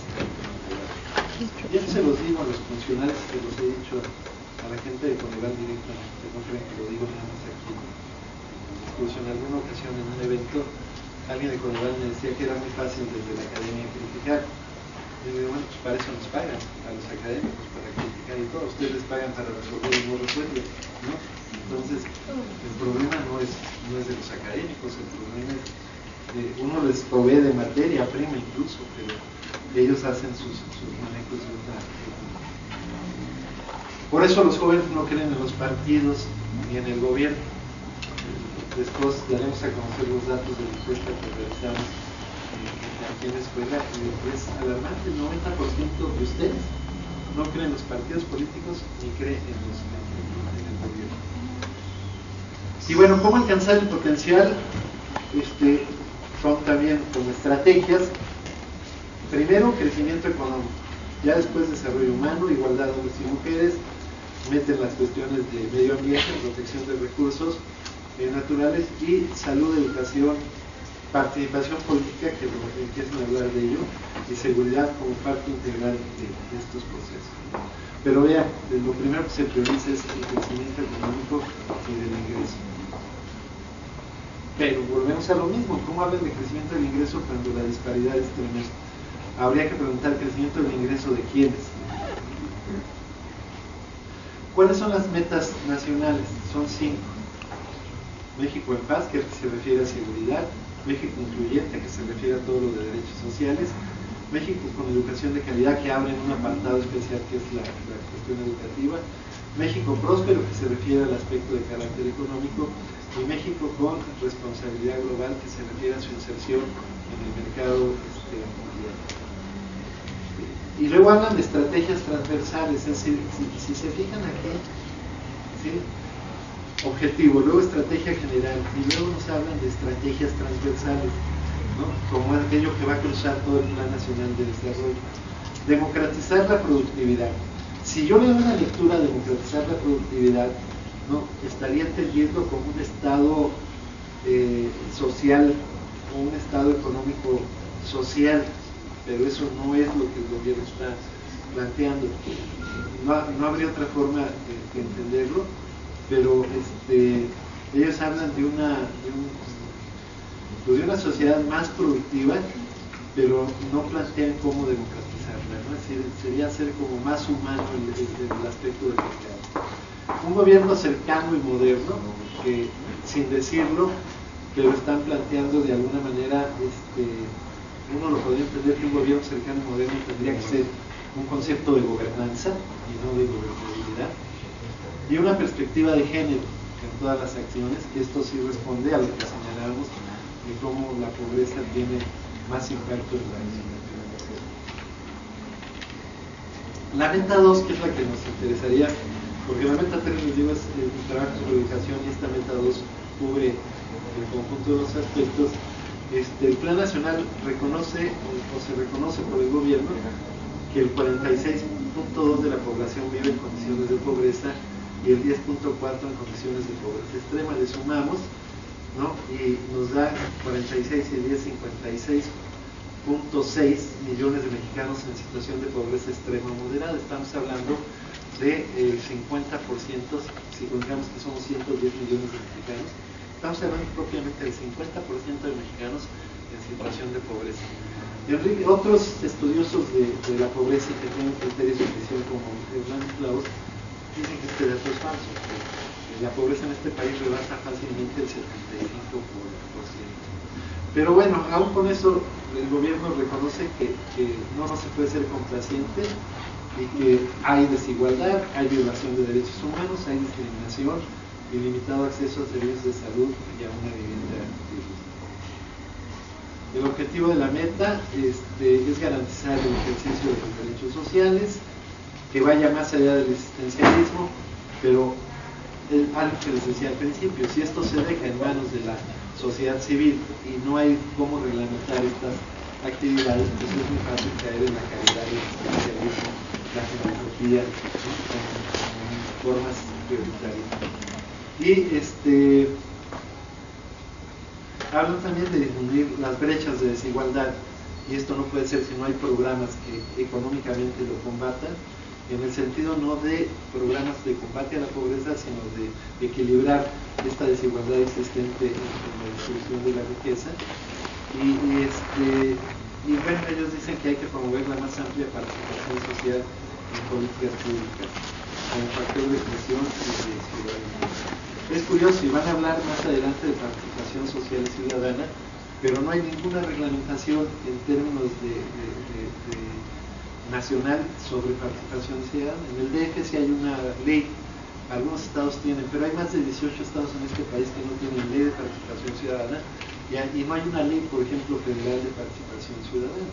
Ya se los digo a los funcionarios, que los he dicho a la gente de Coneval directamente, no creen que lo digo nada más aquí. Incluso en alguna ocasión en un evento, alguien de Coneval me decía que era muy fácil desde la academia criticar. Y yo digo, bueno, pues para eso nos pagan, a los académicos, para criticar y todo. Ustedes les pagan para resolver y no resuelven, ¿no? Entonces, el problema no es de los académicos, el problema es de uno les provee de materia prima incluso, pero ellos hacen sus manejos de otra. Por eso los jóvenes no creen en los partidos ni en el gobierno. Después daremos a conocer los datos de la encuesta que realizamos aquí en la escuela, y es alarmante. El 90% de ustedes no creen en los partidos políticos ni creen en el gobierno. Y bueno, ¿cómo alcanzar el potencial? Son también como estrategias. Primero, crecimiento económico. Ya después, desarrollo humano, igualdad de hombres y mujeres. Meten las cuestiones de medio ambiente, protección de recursos naturales, y salud, educación, participación política, que empiezan a hablar de ello, y seguridad como parte integral de estos procesos. Pero vean, lo primero que se prioriza es el crecimiento económico y del ingreso. Pero volvemos a lo mismo. ¿Cómo hablan de crecimiento del ingreso cuando la disparidad es tremenda? Habría que preguntar, ¿crecimiento del ingreso de quiénes? ¿Cuáles son las metas nacionales? Son 5. México en paz, que se refiere a seguridad. México incluyente, que se refiere a todo lo de derechos sociales. México con educación de calidad, que abre en un apartado especial que es la cuestión educativa. México próspero, que se refiere al aspecto de carácter económico. Y México con responsabilidad global, que se refiere a su inserción en el mercado mundial. Y luego hablan de estrategias transversales, es decir, si se fijan aquí, ¿sí? Objetivo, luego estrategia general, y luego nos hablan de estrategias transversales. ¿no? Como aquello que va a cruzar todo el Plan Nacional de Desarrollo. Democratizar la productividad. Si yo le doy una lectura a democratizar la productividad, ¿no? Estaría entendiendo como un estado social o un estado económico social, pero eso no es lo que el gobierno está planteando. No habría otra forma de entenderlo, pero ellos hablan de una sociedad más productiva, pero no plantean cómo democratizarla, ¿no? Es decir, sería hacer como más humano el aspecto del mercado. Un gobierno cercano y moderno, que sin decirlo, pero están planteando de alguna manera, uno lo podría entender que un gobierno cercano y moderno tendría que ser un concepto de gobernanza y no de gobernabilidad, y una perspectiva de género en todas las acciones, que esto sí responde a lo que señalamos de cómo la pobreza tiene más impacto en la sociedad. La meta 2, que es la que nos interesaría, porque la meta 3, les digo, es el trabajo sobre educación, y esta meta 2 cubre el conjunto de los aspectos. El Plan Nacional reconoce, o se reconoce por el gobierno, que el 46.2 de la población vive en condiciones de pobreza y el 10.4 en condiciones de pobreza extrema. Le sumamos, ¿no? Y nos da 46 y 10, 56.6 millones de mexicanos en situación de pobreza extrema o moderada. Estamos hablando del 50%, si contamos que somos 110 millones de mexicanos, estamos hablando propiamente del 50% de mexicanos en situación de pobreza. Otros estudiosos de la pobreza que tienen criterios de medición como Hernández Claus dicen que este dato es falso, que la pobreza en este país rebasa fácilmente el 75%. Pero bueno, aún con eso el gobierno reconoce que no se puede ser complaciente y que hay desigualdad, hay violación de derechos humanos, hay discriminación, ilimitado acceso a servicios de salud y a una vivienda digna. El objetivo de la meta es garantizar el ejercicio de los derechos sociales, que vaya más allá del existencialismo, pero algo que les decía al principio, si esto se deja en manos de la sociedad civil y no hay cómo reglamentar estas actividades, pues es muy fácil caer en la caridad del existencialismo, la filantropía, con formas prioritarias. Y hablan también de disminuir las brechas de desigualdad, y esto no puede ser si no hay programas que económicamente lo combatan, en el sentido no de programas de combate a la pobreza, sino de equilibrar esta desigualdad existente en la distribución de la riqueza. Y bueno, ellos dicen que hay que promover la más amplia participación social en políticas públicas como factor de presión y de ciudadanía. Es curioso, y van a hablar más adelante de participación social y ciudadana, pero no hay ninguna reglamentación en términos de nacional sobre participación ciudadana. En el DF sí hay una ley, algunos estados tienen, pero hay más de 18 estados en este país que no tienen ley de participación ciudadana, y no hay una ley, por ejemplo, federal de participación ciudadana,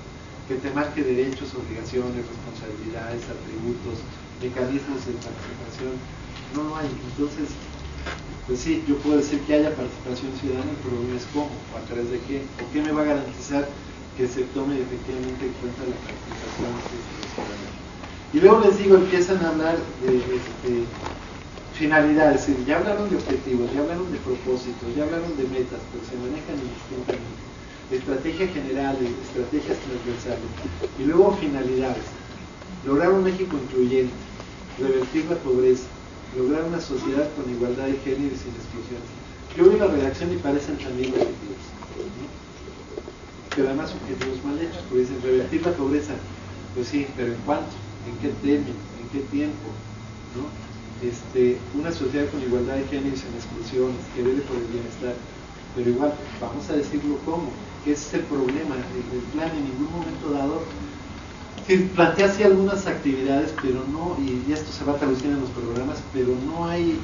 que te marque derechos, obligaciones, responsabilidades, atributos, mecanismos de participación. No hay. Entonces, pues sí, yo puedo decir que haya participación ciudadana, pero no es cómo, a través de qué, o qué me va a garantizar que se tome efectivamente en cuenta la participación ciudadana. Y luego les digo, empiezan a hablar de finalidades, es decir, ya hablaron de objetivos, ya hablaron de propósitos, ya hablaron de metas, pero se manejan indistintamente. Estrategia general, estrategias transversales, y luego finalidades. Lograr un México incluyente, revertir la pobreza, lograr una sociedad con igualdad de género y sin exclusiones. Yo veo la redacción y parecen también objetivos, ¿no? Pero además objetivos mal hechos, porque dicen revertir la pobreza. Pues sí, pero ¿en cuánto? ¿En qué término? ¿En qué tiempo? ¿No? Una sociedad con igualdad de género y sin exclusiones, que vele por el bienestar. Pero igual, vamos a decirlo cómo, que ese es el problema. El plan en ningún momento dado plantea así algunas actividades, pero no, y esto se va a traducir en los programas, pero no hay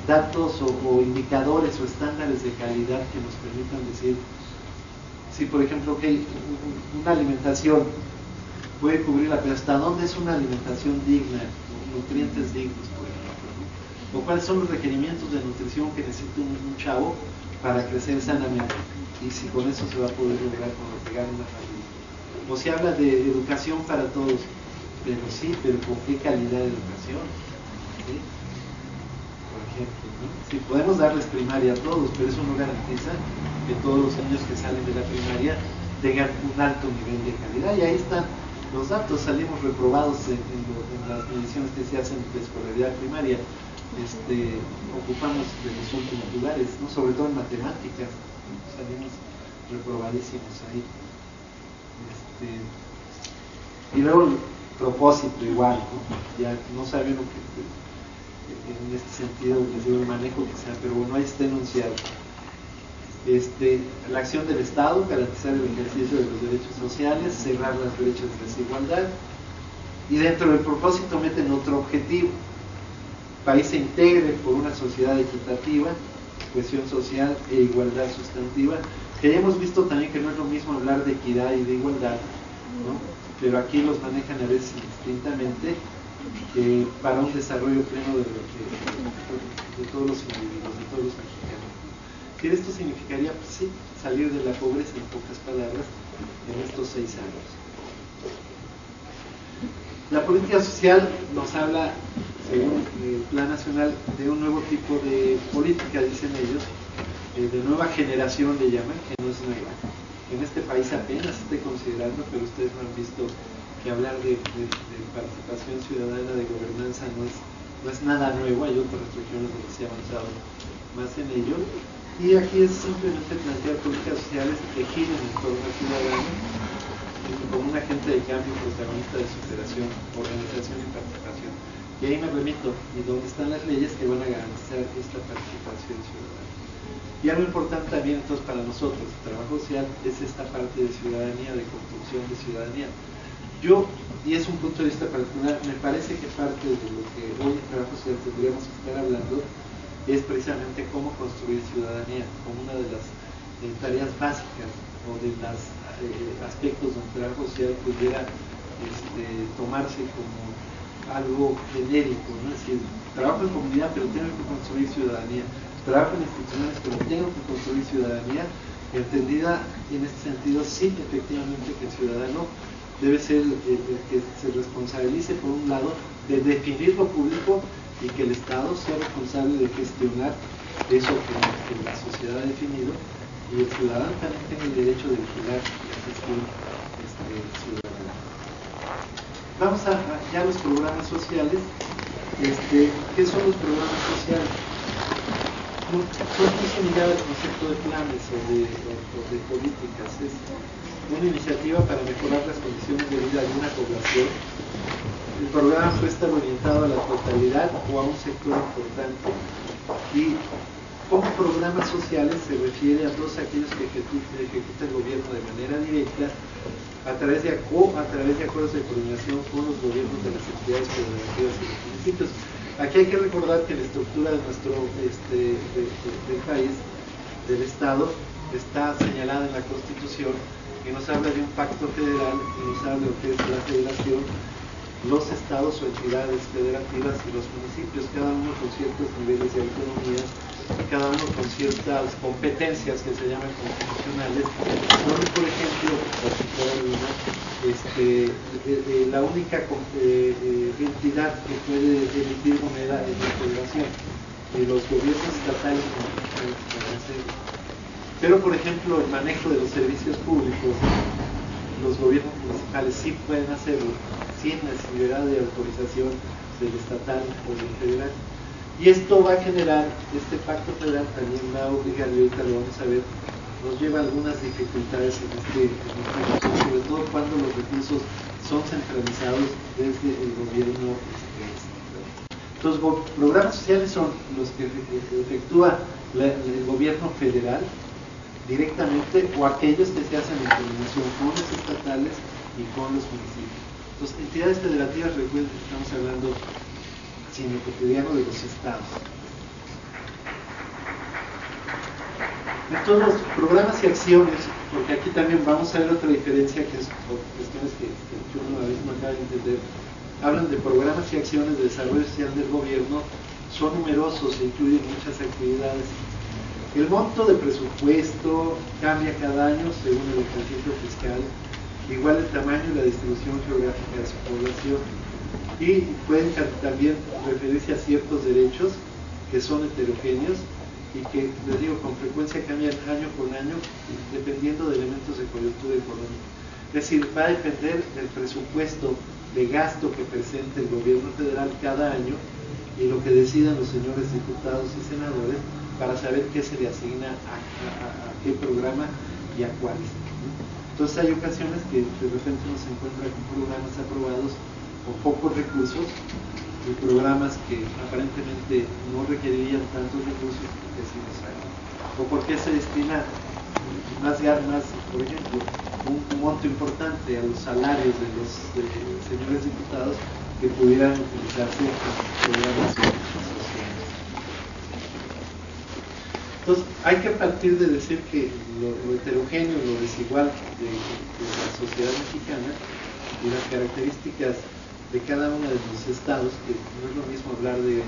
datos o indicadores o estándares de calidad que nos permitan decir, si por ejemplo, una alimentación puede cubrirla, pero ¿hasta dónde es una alimentación digna, nutrientes dignos, por ejemplo, ¿no? O cuáles son los requerimientos de nutrición que necesita un chavo para crecer sanamente, y si con eso se va a poder lograr con lo que gana una familia. O se habla de educación para todos, pero sí, pero ¿con qué calidad de educación? ¿Sí? Por ejemplo, ¿no? Sí, podemos darles primaria a todos, pero eso no garantiza que todos los niños que salen de la primaria tengan un alto nivel de calidad, y ahí están los datos. Salimos reprobados en las mediciones que se hacen de escolaridad primaria. Ocupamos de los últimos lugares, ¿no? Sobre todo en matemáticas, ¿no? Salimos reprobadísimos ahí. Y luego el propósito igual, ¿no? Ya no saben lo que en este sentido les digo el manejo que sea, pero bueno, ahí está enunciado. La acción del Estado, garantizar el ejercicio de los derechos sociales, cerrar las brechas de desigualdad, y dentro del propósito meten otro objetivo: país se integre por una sociedad equitativa, cohesión social e igualdad sustantiva, que ya hemos visto también que no es lo mismo hablar de equidad y de igualdad, ¿no? Pero aquí los manejan a veces indistintamente, para un desarrollo pleno de todos los individuos, de todos los mexicanos. ¿Qué esto significaría? Pues sí, salir de la pobreza, en pocas palabras, en estos 6 años. La política social nos habla, según el Plan Nacional, de un nuevo tipo de política, dicen ellos, de nueva generación le llaman, que no es nueva. En este país apenas se esté considerando, pero ustedes no han visto que hablar de participación ciudadana, de gobernanza, no es nada nuevo. Hay otras regiones donde se ha avanzado más en ello. Y aquí es simplemente plantear políticas sociales que giren en torno al ciudadano como un agente de cambio, protagonista de superación, organización y participación. Y ahí me remito, y donde están las leyes que van a garantizar esta participación ciudadana. Y algo importante también entonces para nosotros, el trabajo social, es esta parte de ciudadanía, de construcción de ciudadanía. Y es un punto de vista particular, me parece que parte de lo que hoy en trabajo social tendríamos que estar hablando es precisamente cómo construir ciudadanía, como una de las tareas básicas o de los aspectos donde el trabajo social pudiera tomarse como algo genérico, ¿no? Es decir, trabajo en comunidad, pero tengo que construir ciudadanía. Trabajo en instituciones, pero tengo que construir ciudadanía, entendida en este sentido, sí, efectivamente, que el ciudadano debe ser el que se responsabilice, por un lado, de definir lo público, y que el Estado sea responsable de gestionar eso que la sociedad ha definido, y el ciudadano también tiene el derecho de vigilar la gestión ciudadana. Vamos a ya los programas sociales. ¿Qué son los programas sociales? Son muy similares al concepto de planes o de políticas. Es una iniciativa para mejorar las condiciones de vida de una población. El programa puede estar orientado a la totalidad o a un sector importante, y como programas sociales se refiere a todos aquellos que ejecuta el gobierno de manera directa a través de acuerdos de coordinación con los gobiernos de las entidades federativas y los municipios. Aquí hay que recordar que la estructura de nuestro del país, del Estado, está señalada en la Constitución, y nos habla de un pacto federal, y nos habla de lo que es la federación, los estados o entidades federativas y los municipios, cada uno con ciertos niveles de autonomía, cada uno con ciertas competencias que se llaman constitucionales, donde, por ejemplo, la única entidad que puede emitir moneda es la federación, y los gobiernos estatales no pueden hacerlo. Pero, por ejemplo, el manejo de los servicios públicos, los gobiernos municipales sí pueden hacerlo, sin necesidad de autorización del estatal o del federal. Y esto va a generar, este pacto federal también va a obligar, y ahorita lo vamos a ver, nos lleva a algunas dificultades en este caso, sobre todo cuando los recursos son centralizados desde el gobierno central. Los programas sociales son los que efectúa el gobierno federal directamente, o aquellos que se hacen en coordinación con los estatales y con los municipios. Entonces, entidades federativas, recuerden que estamos hablando en lo cotidiano de los estados. Entonces, los programas y acciones, porque aquí también vamos a ver otra diferencia, que es por cuestiones que yo una vez no acabo de entender, hablan de programas y acciones de desarrollo social del gobierno, son numerosos e incluyen muchas actividades. El monto de presupuesto cambia cada año según el ejercicio fiscal, igual el tamaño y la distribución geográfica de su población, y pueden también referirse a ciertos derechos que son heterogéneos y que, les digo, con frecuencia cambian año con año dependiendo de elementos de coyuntura económica. Es decir, va a depender del presupuesto de gasto que presente el gobierno federal cada año y lo que decidan los señores diputados y senadores para saber qué se le asigna a qué programa y a cuáles. Entonces hay ocasiones que de repente uno se encuentra con programas aprobados con pocos recursos y programas que aparentemente no requerirían tantos recursos porque sí los hay. O porque se destina más, por ejemplo, un monto importante a los salarios de los señores diputados que pudieran utilizarse en programas sociales. Entonces, hay que partir de decir que lo heterogéneo, lo desigual de la sociedad mexicana y las características de cada uno de los estados, que no es lo mismo hablar de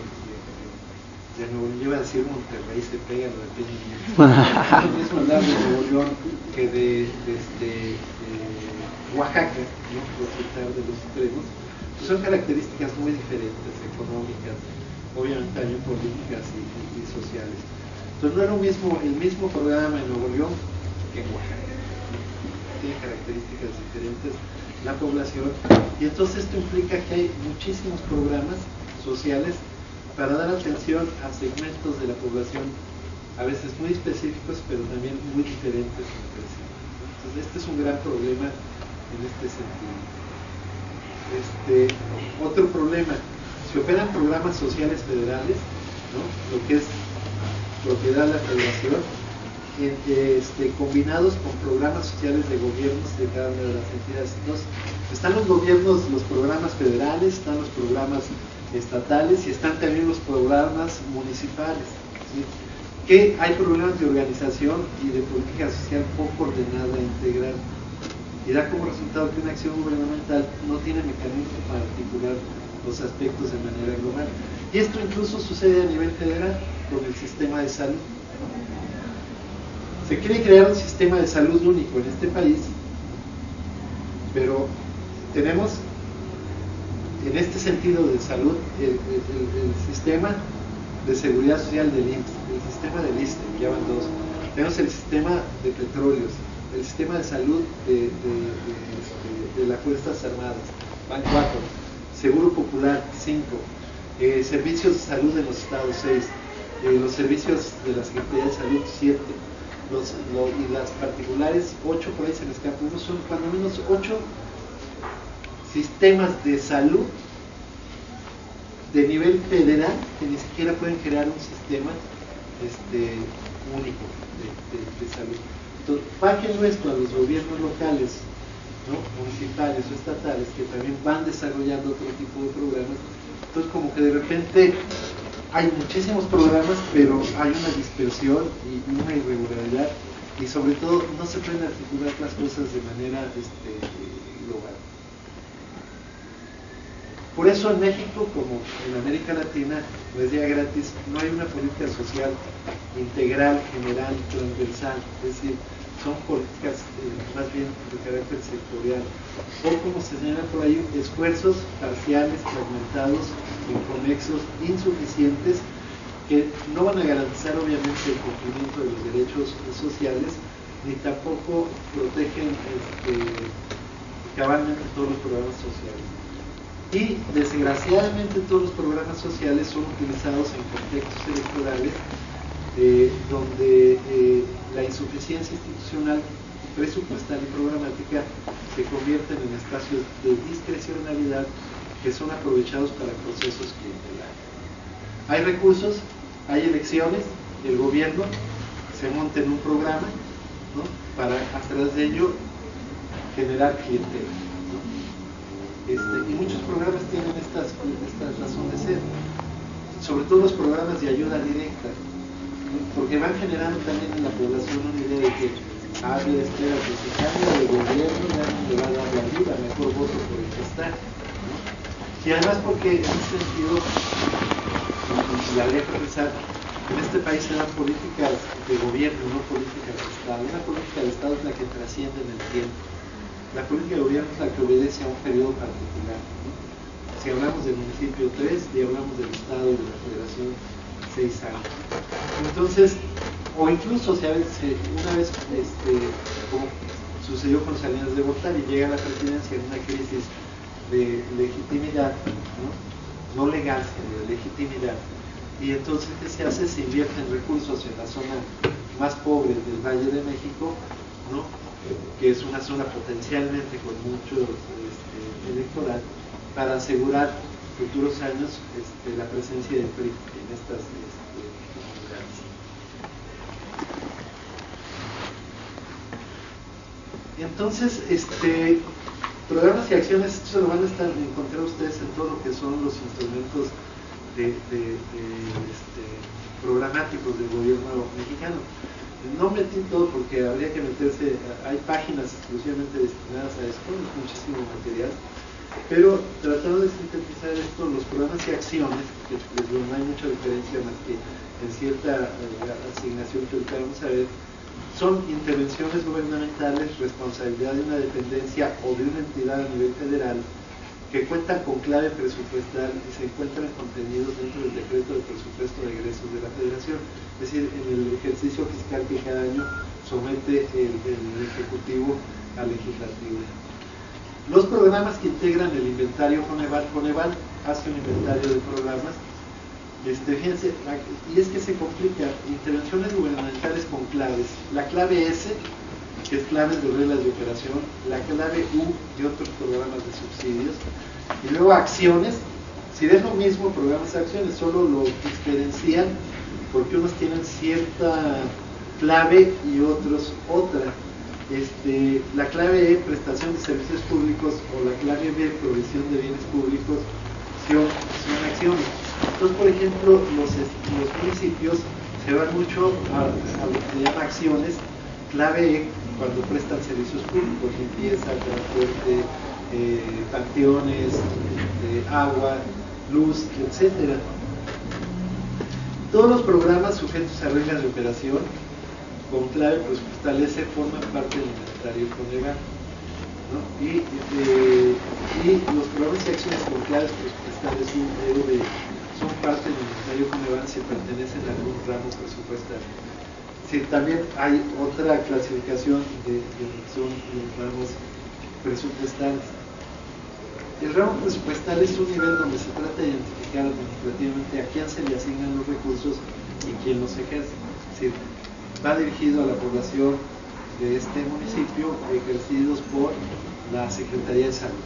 Nuevo León, yo iba a decir Monterrey, se pega lo de Peña, no es lo mismo hablar de Nuevo León que de Oaxaca, ¿no? Por citar de los extremos, pues son características muy diferentes, económicas, obviamente también políticas y sociales. Entonces no es lo mismo el mismo programa en Nuevo León que en Oaxaca, ¿no? Tiene características diferentes la población, y entonces esto implica que hay muchísimos programas sociales para dar atención a segmentos de la población a veces muy específicos pero también muy diferentes entre sí. Entonces este es un gran problema en este sentido. Otro problema, se operan programas sociales federales, ¿no? Lo que es propiedad de la federación, combinados con programas sociales de gobiernos de cada una de las entidades. Entonces, están los gobiernos, los programas federales, están los programas estatales y están también los programas municipales, ¿sí? Que hay problemas de organización y de política social poco ordenada e integral, y da como resultado que una acción gubernamental no tiene mecanismo para articular los aspectos de manera global. Y esto incluso sucede a nivel federal con el sistema de salud. Se quiere crear un sistema de salud único en este país, pero tenemos en este sentido de salud el sistema de seguridad social del IMSS, el sistema del ISSSTE, ya van dos. Tenemos el sistema de petróleos, el sistema de salud de las Fuerzas Armadas, van 4, Seguro Popular 5, servicios de salud de los estados 6, los servicios de la Secretaría de Salud 7, y las particulares 8, por ahí se me escapa uno, son cuando menos 8 sistemas de salud de nivel federal que ni siquiera pueden crear un sistema único de salud. Entonces, páguenlo esto a los gobiernos locales, ¿no? Municipales o estatales, que también van desarrollando otro tipo de programas. Entonces, como que de repente hay muchísimos programas, pero hay una dispersión y una irregularidad, y sobre todo no se pueden articular las cosas de manera global. Por eso en México, como en América Latina, no es día gratis, no hay una política social integral, general, transversal, es decir, son políticas más bien de carácter sectorial, o como se señala por ahí, esfuerzos parciales, fragmentados, inconexos, insuficientes, que no van a garantizar obviamente el cumplimiento de los derechos sociales, ni tampoco protegen cabalmente todos los programas sociales. Y desgraciadamente todos los programas sociales son utilizados en contextos electorales donde la insuficiencia institucional, presupuestal y programática se convierten en espacios de discrecionalidad que son aprovechados para procesos clientelares. Hay recursos, hay elecciones, el gobierno se monta en un programa, ¿no? Para a través de ello generar clientela. Y muchos programas tienen esta razón de ser, sobre todo los programas de ayuda directa, ¿no? Porque van generando también en la población una idea de que espera que se cambie de gobierno ya no le va a dar la vida, mejor voto por el que está, ¿no? Y además porque en ese sentido, y la habría que pensar, En este país se dan políticas de gobierno, no políticas de Estado. Una política de Estado es la que trasciende en el tiempo. La política de gobierno es la que obedece a un periodo particular, ¿no? Si hablamos del municipio 3 y hablamos del Estado y de la Federación 6 años. Entonces, o incluso si una vez, como sucedió con Salinas de Gortari, llega a la presidencia en una crisis de legitimidad, no legal, sino de legitimidad. Y entonces, ¿qué se hace? Se invierten recursos en la zona más pobre del Valle de México, ¿no? Que es una zona potencialmente con mucho electoral, para asegurar futuros años la presencia del PRI en estas comunidades. Entonces, programas y acciones, esto se lo van a encontrar ustedes en todo lo que son los instrumentos programáticos del gobierno mexicano. No metí todo porque habría que meterse, hay páginas exclusivamente destinadas a esto, es muchísimo material, pero tratando de sintetizar esto, los programas y acciones, que no hay mucha diferencia más que en cierta asignación que ahorita vamos a ver, son intervenciones gubernamentales, responsabilidad de una dependencia o de una entidad a nivel federal, que cuentan con clave presupuestal y se encuentran contenidos dentro del decreto de presupuesto de egresos de la Federación, es decir, en el ejercicio fiscal que cada año somete el Ejecutivo al Legislativo. Los programas que integran el inventario Coneval hace un inventario de programas. Fíjense, y es que se complica, intervenciones gubernamentales con claves, la clave S, que es claves de reglas de operación, la clave U de otros programas de subsidios, y luego acciones. Si es lo mismo programas y acciones, solo lo diferencian porque unos tienen cierta clave y otros otra. La clave E, prestación de servicios públicos, o la clave B, provisión de bienes públicos, son acciones. Entonces, por ejemplo, los municipios se van mucho a lo que se llama acciones, clave E, cuando prestan servicios públicos, limpieza, transporte, panteones, agua, luz, etcétera. Todos los programas sujetos a reglas de operación con clave presupuestal S forman parte del inventario Coneval, ¿no? Y los programas y acciones con claves presupuestales son parte del inventario Coneval si pertenecen a algún ramo presupuestal. Sí, también hay otra clasificación de son los ramos presupuestales. El ramo presupuestal es un nivel donde se trata de identificar administrativamente a quién se le asignan los recursos y quién los ejerce. Es decir, va dirigido a la población de este municipio, ejercidos por la Secretaría de Salud.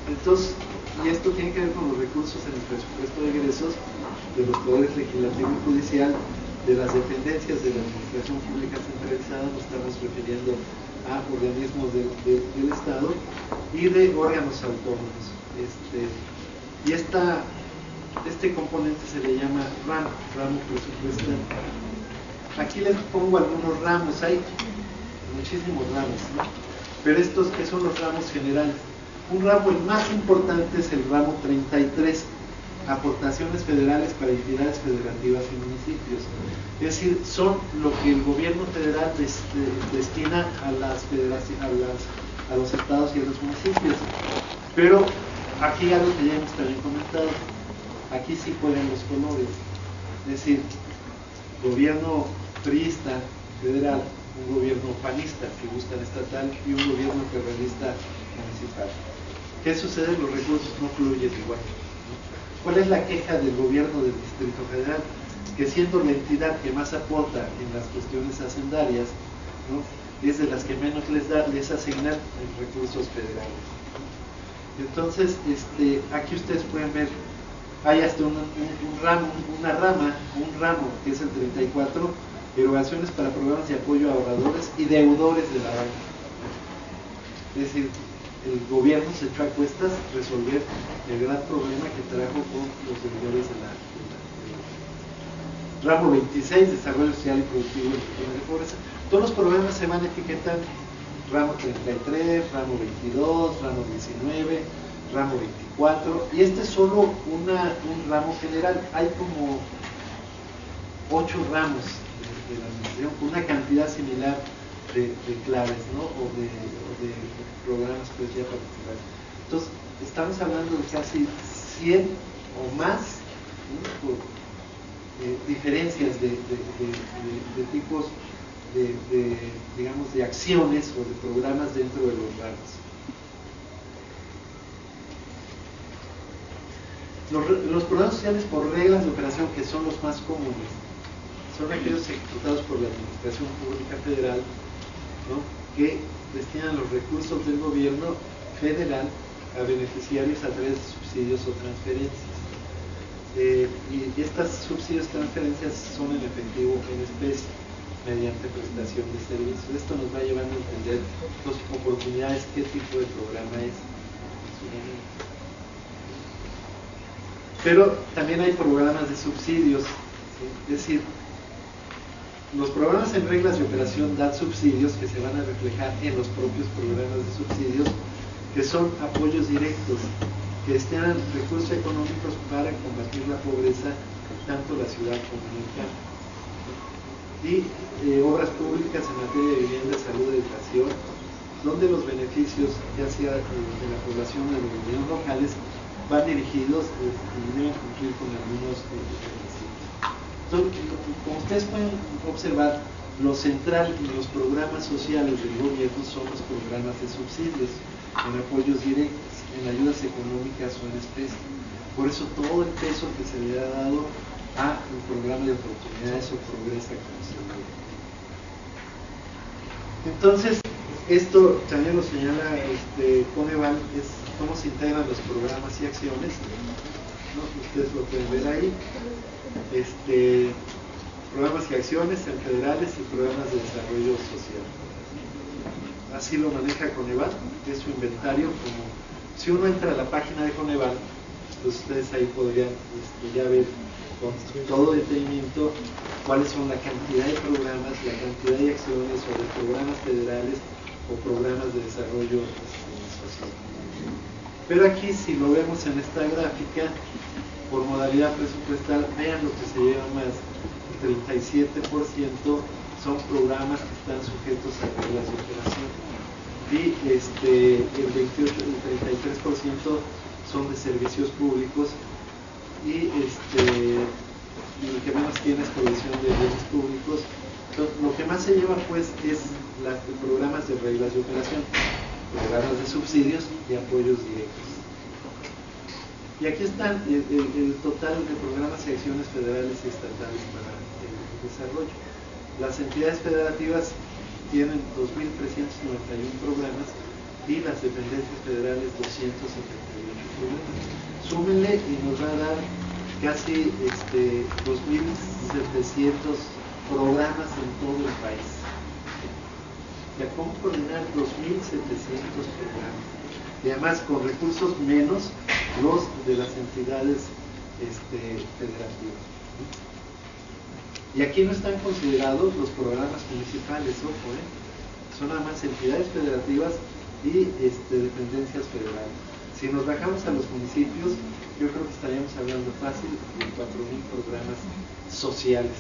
Entonces, y esto tiene que ver con los recursos en el presupuesto de egresos de los poderes legislativo y judicial, de las dependencias de la administración pública centralizada, nos estamos refiriendo a organismos del Estado y de órganos autónomos. Y este componente se le llama ramo presupuestal. Aquí les pongo algunos ramos, hay muchísimos ramos, ¿no? Pero estos que son los ramos generales. Un ramo, el más importante, es el ramo 33, aportaciones federales para entidades federativas y municipios. Es decir, son lo que el gobierno federal destina a las federaciones, a los estados y a los municipios. Pero aquí algo que ya hemos también comentado, aquí sí juegan los colores. Es decir, gobierno priista federal, un gobierno panista que busca el estatal y un gobierno federalista municipal. ¿Qué sucede? Los recursos no fluyen igual, ¿no? ¿Cuál es la queja del gobierno del Distrito Federal? Que siendo la entidad que más aporta en las cuestiones hacendarias, ¿no?, es de las que menos les asignan recursos federales. Entonces, aquí ustedes pueden ver, hay hasta un ramo, que es el 34, erogaciones para programas de apoyo a ahorradores y deudores de la banca. Es decir, el gobierno se echó a cuestas resolver el gran problema que trajo con los deudores de la ramo 26, desarrollo social y productivo de pobreza. Todos los programas se van etiquetando: ramo 33, ramo 22, ramo 19, ramo 24, y este es solo un ramo general. Hay como 8 ramos de la administración con una cantidad similar de claves, ¿no? o de programas que ya participar. Entonces, estamos hablando de casi 100 o más, ¿no? Diferencias de tipos digamos, de acciones o de programas dentro de los ramos. Los programas sociales por reglas de operación, que son los más comunes, son aquellos ejecutados por la Administración Pública Federal, ¿no? Que destinan los recursos del gobierno federal a beneficiarios a través de subsidios o transferencias. Y estos subsidios y transferencias son en efectivo, en especie, mediante prestación de servicios. Esto nos va llevando a entender las oportunidades, qué tipo de programa es. Pero también hay programas de subsidios, ¿sí? Es decir, los programas en reglas de operación dan subsidios que se van a reflejar en los propios programas de subsidios, que son apoyos directos, que destinan recursos económicos para combatir la pobreza, tanto en la ciudad como en el campo. Y obras públicas en materia de vivienda, salud, educación, donde los beneficios, ya sea de la población o de los gobiernos locales, van dirigidos y deben cumplir con algunos requisitos. Entonces, como ustedes pueden observar, lo central en los programas sociales del gobierno son los programas de subsidios, en apoyos directos, en ayudas económicas o en especie. Por eso todo el peso que se le ha dado a un programa de oportunidades o progresa como se llama. Entonces, esto también lo señala Coneval, es cómo se integran los programas y acciones, ¿no? Ustedes lo pueden ver ahí. Programas y acciones en federales y programas de desarrollo social. Así lo maneja Coneval, es su inventario. Como si uno entra a la página de Coneval, pues ustedes ahí podrían ya ver con todo detenimiento cuáles son la cantidad de programas, la cantidad de acciones o de programas federales o programas de desarrollo social. Pero aquí, si lo vemos en esta gráfica, por modalidad presupuestal, vean lo que se lleva más. El 37% son programas que están sujetos a reglas de operación. Y el 33% son de servicios públicos. Y lo que menos tiene es provisión de bienes públicos. Entonces, lo que más se lleva, pues, es programas de reglas de operación, programas de subsidios y apoyos directos. Y aquí están el total de programas y acciones federales y estatales para el desarrollo. Las entidades federativas tienen 2.391 programas y las dependencias federales 278 programas. Súmenle y nos va a dar casi 2.700 programas en todo el país. Ya, ¿cómo coordinar 2.700 programas? Y además con recursos menos los de las entidades federativas. Y aquí no están considerados los programas municipales, ojo, son nada más entidades federativas y dependencias federales. Si nos bajamos a los municipios, yo creo que estaríamos hablando fácil de 4.000 programas sociales.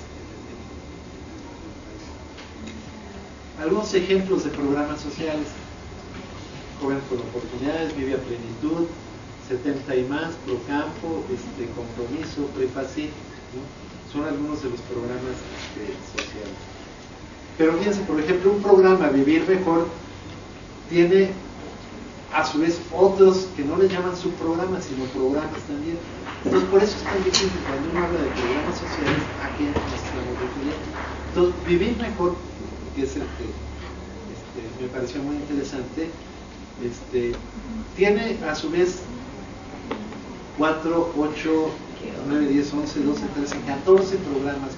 Algunos ejemplos de programas sociales: Joven con Oportunidades, Vive a Plenitud, 70 y más, Procampo, Compromiso, Prefacit, ¿no? Son algunos de los programas sociales. Pero fíjense, por ejemplo, un programa Vivir Mejor tiene a su vez otros que no le llaman subprogramas, sino programas también. Entonces, por eso es tan difícil cuando uno habla de programas sociales a qué nos estamos refiriendo. Entonces, Vivir Mejor, que es el que me pareció muy interesante, tiene a su vez 4, 8, 9, 10, 11, 12, 13, 14 programas más.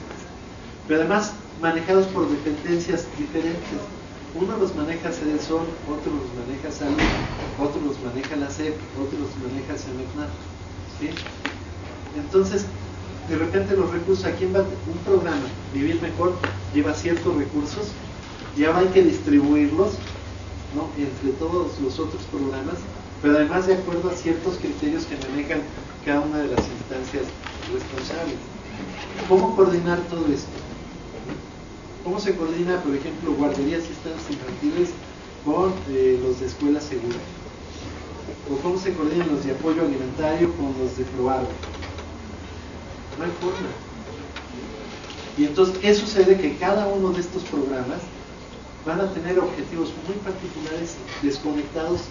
Pero además manejados por dependencias diferentes. Uno los maneja Cedesol, otro los maneja Salud, otro los maneja la SEP, otro los maneja Semetnat, ¿sí? Entonces, de repente los recursos, ¿a quién va? Un programa, Vivir Mejor, lleva ciertos recursos y ahora hay que distribuirlos, ¿no?, entre todos los otros programas, pero además de acuerdo a ciertos criterios que manejan cada una de las instancias responsables. ¿Cómo coordinar todo esto? ¿Cómo se coordina, por ejemplo, guarderías y estados infantiles con los de escuela segura? ¿O cómo se coordinan los de apoyo alimentario con los de Proargo? No hay forma. Y entonces, ¿qué sucede? Que cada uno de estos programas van a tener objetivos muy particulares, desconectados,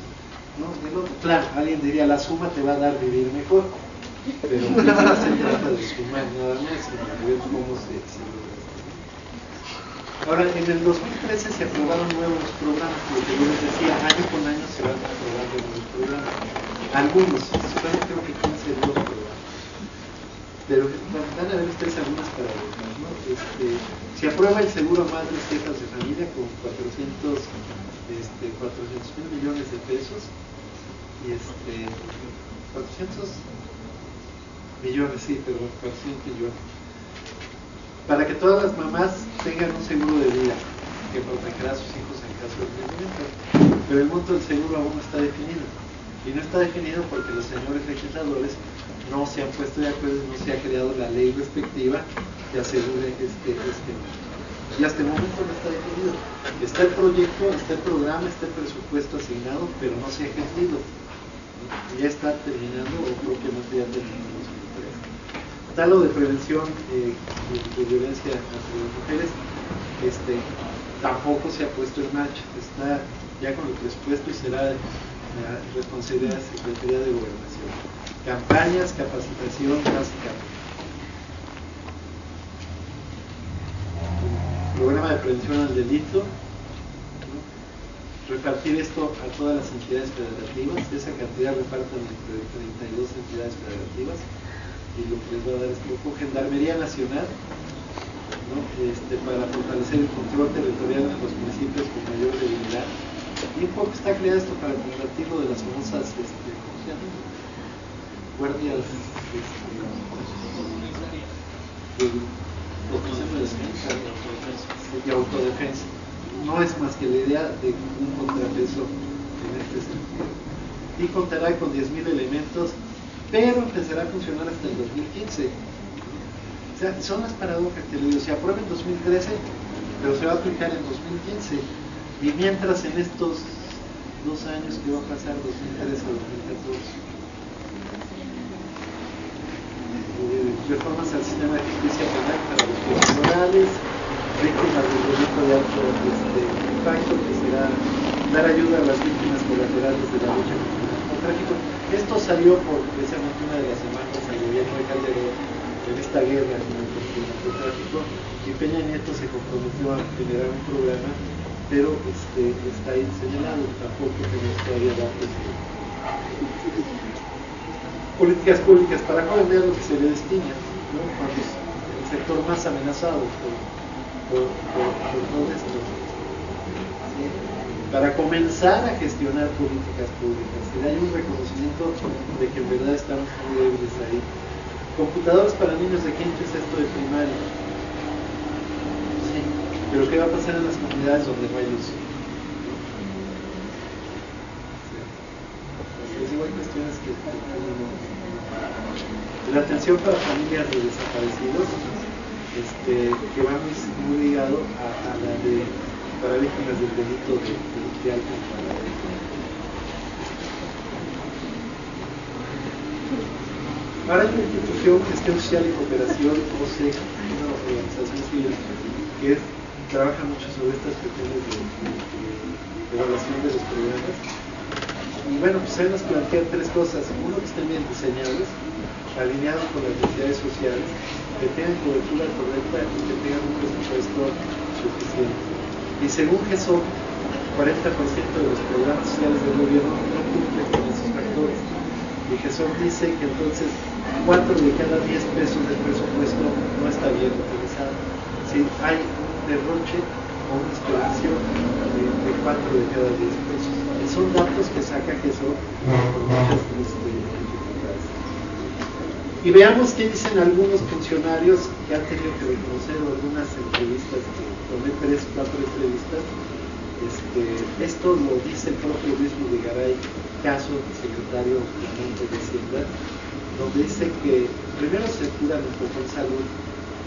¿no? del otro. Claro, alguien diría, la suma te va a dar vivir mejor, pero no se trata de sumar nada más, sino de ver cómo se logra. Ahora, en el 2013 se aprobaron nuevos programas, lo que yo les decía, año con año se van aprobando nuevos programas. Algunos, creo que 15 nuevos programas. Pero van a ver ustedes algunas paradojas, ¿no? Se aprueba el seguro a madres y hijas de familia con 400 mil millones de pesos y 400 millones, sí, perdón, 400 millones. Para que todas las mamás tengan un seguro de vida que protegerá a sus hijos en caso de envejecimiento. Pero el monto del seguro aún no está definido. Y no está definido porque los señores legisladores no se han puesto de acuerdo, no se ha creado la ley respectiva que asegure este monto. Y hasta el momento no está definido. Está el proyecto, está el programa, está el presupuesto asignado, pero no se ha ejercido. Ya está terminando, o propiamente ya terminó los intereses. Está lo de prevención de violencia hacia las mujeres, tampoco se ha puesto en marcha. Está ya con el presupuesto y será la responsabilidad de la Secretaría de Gobernación. Campañas, capacitación básica. Programa de prevención al delito, ¿no? Repartir esto a todas las entidades federativas, esa cantidad repartan entre 32 entidades federativas y lo que les va a dar es poco. Gendarmería Nacional, ¿no? Para fortalecer el control territorial en los municipios con mayor debilidad, y un poco está creado esto para convertirlo de las famosas guardias de autodefensa. No es más que la idea de un contrapeso en este sentido. Y contará con 10.000 elementos, pero empezará a funcionar hasta el 2015. O sea, son las paradojas que le digo, se aprueba en 2013, pero se va a aplicar en 2015. Y mientras en estos 2 años que va a pasar, 2013 a 2014, reformas al sistema de justicia penal para los corporales, víctimas del delito de alto impacto, que será dar ayuda a las víctimas colaterales de la lucha contra el narcotráfico. Esto salió por precisamente una de las semanas al gobierno de Calderón en esta guerra contra el narcotráfico, y Peña Nieto se comprometió a generar un programa, pero está ahí señalado, tampoco tenemos todavía datos. Políticas públicas para coordinar lo que se le destina, ¿no? Cuando es el sector más amenazado por todo esto, ¿sí? Para comenzar a gestionar políticas públicas, que hay un reconocimiento de que en verdad estamos muy débiles ahí. Computadores para niños de quinto y sexto de primaria, sí, pero ¿qué va a pasar en las comunidades donde no hay luz? Hay cuestiones que la atención para familias de desaparecidos, que va muy ligado a la de para víctimas del delito de alto impacto. Ahora hay una institución, Gestión Social y Cooperación, OSEC, una organización civil que trabaja mucho sobre estas cuestiones de evaluación de los programas. Y bueno, pues ahí nos plantean 3 cosas. Uno, que estén bien diseñados, alineados con las necesidades sociales, que tengan cobertura correcta y que tengan un presupuesto suficiente. Y según GESOP, 40% de los programas sociales del gobierno no cumplen con esos factores. Y GESOP dice que entonces 4 de cada 10 pesos del presupuesto no está bien utilizado. Si hay un derroche o una desperdicio de 4 de cada 10 pesos. Son datos que saca GESOP por muchas dificultades. Y veamos qué dicen algunos funcionarios que han tenido que reconocer, o algunas entrevistas, que tomé 3 o 4 entrevistas, Esto lo dice el propio Luis Videgaray Caso, secretario de Hacienda, donde dice que primero se cura un poco en salud,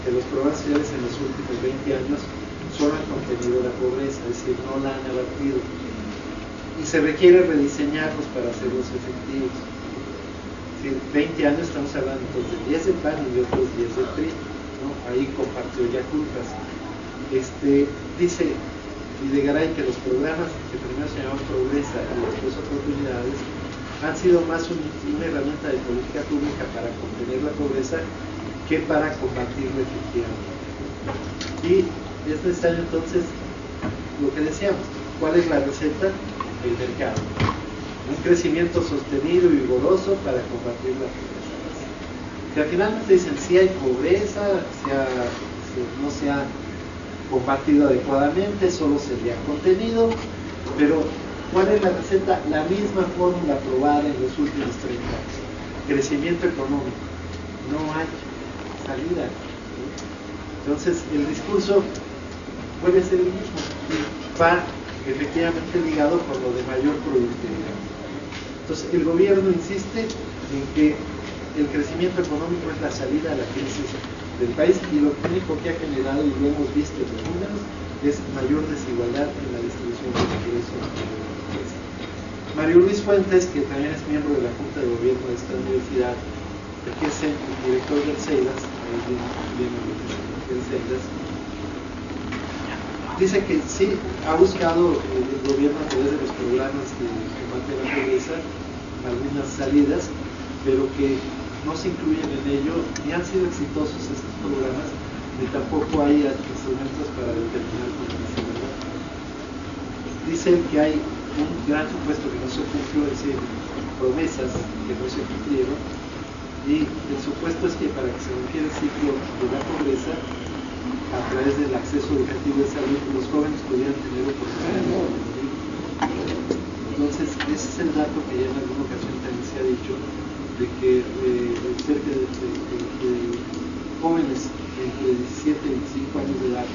que los programas sociales en los últimos 20 años solo han contenido la pobreza, es decir, no la han abatido, y se requiere rediseñarlos para hacerlos efectivos. Es decir, 20 años estamos hablando entonces de 10 de PAN y otros 10 de PRI, ¿no? Ahí compartió ya culpas. Dice Videgaray que los programas que primero se llamaban Progresa y después Oportunidades han sido más una herramienta de política pública para contener la pobreza que para combatirla efectivamente. Y es necesario entonces, lo que decíamos, ¿cuál es la receta? El mercado. Un crecimiento sostenido y vigoroso para combatir la pobreza. Que al final nos dicen si hay pobreza, no se ha combatido adecuadamente, solo se le ha contenido, pero ¿cuál es la receta? La misma fórmula aprobada en los últimos 30 años. Crecimiento económico. No hay salida. Entonces el discurso puede ser el mismo y va efectivamente ligado con lo de mayor productividad. Entonces el gobierno insiste en que el crecimiento económico es la salida a la crisis del país y lo único que ha generado, y lo hemos visto en los números, es mayor desigualdad en la distribución de ingresos. Mario Luis Fuentes, que también es miembro de la Junta de Gobierno de esta universidad, que es el director del CEIDAS, dice que sí ha buscado el gobierno a través de los programas de combate a la pobreza algunas salidas, pero que no se incluyen en ello, ni han sido exitosos estos programas, ni tampoco hay instrumentos para determinar con la desigualdad. Dicen que hay un gran supuesto que no se cumplió, es decir, promesas que no se cumplieron, y el supuesto es que para que se rompiera el ciclo de la pobreza, a través del acceso educativo de salud, los jóvenes pudieran tener oportunidades. Entonces, ese es el dato que ya en alguna ocasión también se ha dicho, de que cerca de jóvenes entre 17 y 25 años de edad,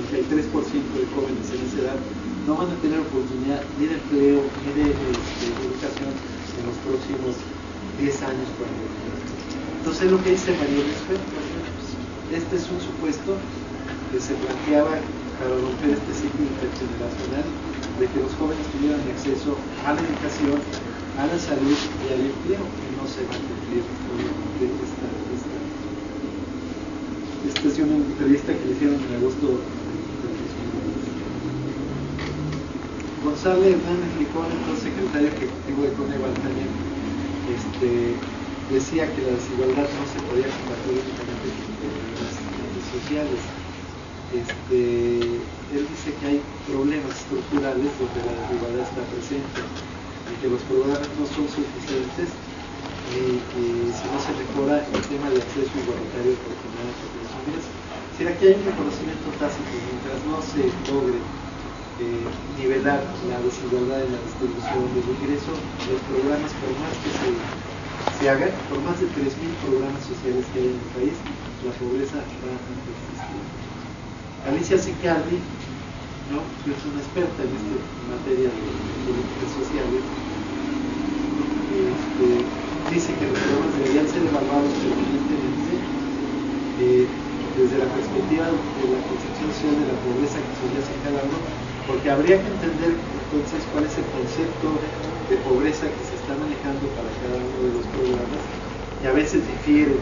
33% de jóvenes en esa edad, no van a tener oportunidad ni de empleo ni de educación en los próximos 10 años. Entonces, lo que dice Mario Luis Fuentes, este es un supuesto que se planteaba para romper este ciclo intergeneracional de que los jóvenes tuvieran acceso a la educación, a la salud y al empleo, que no se va a cumplir. Esta es una entrevista que le hicieron en agosto de 2009. González Hernández Licón, entonces secretario ejecutivo de Coneval, también decía que la desigualdad no se podía combatir únicamente con las sociales. Él dice que hay problemas estructurales donde la desigualdad está presente y que los programas no son suficientes y si no se mejora el tema de acceso igualitario de oportunidades de las familias. Si aquí hay un reconocimiento tácito, mientras no se logre nivelar la desigualdad en la distribución del ingreso, los programas, por más que se hagan, por más de 3.000 programas sociales que hay en el país, la pobreza va a persistir. Alicia Sicardi, ¿no?, que es una experta en materia de políticas sociales, dice que los programas deberían ser evaluados permanentemente desde la perspectiva de la concepción social de la pobreza que subyace en cada uno, porque habría que entender entonces cuál es el concepto de pobreza que se está manejando para cada uno de los programas, que a veces difieren,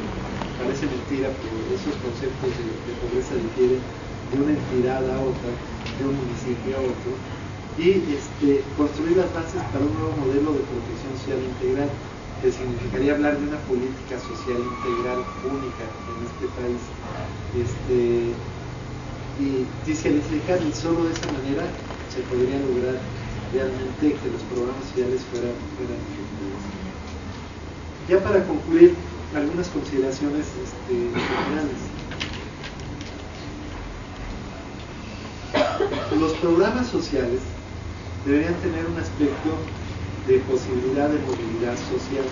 parece mentira, pero esos conceptos de pobreza difieren de una entidad a otra, de un municipio a otro, y construir las bases para un nuevo modelo de protección social integral, que significaría hablar de una política social integral única en este país. Y dice Alicia Sicardi, solo de esta manera se podría lograr realmente que los programas sociales fueran efectivos. Ya para concluir, algunas consideraciones generales. Los programas sociales deberían tener un aspecto de posibilidad de movilidad social.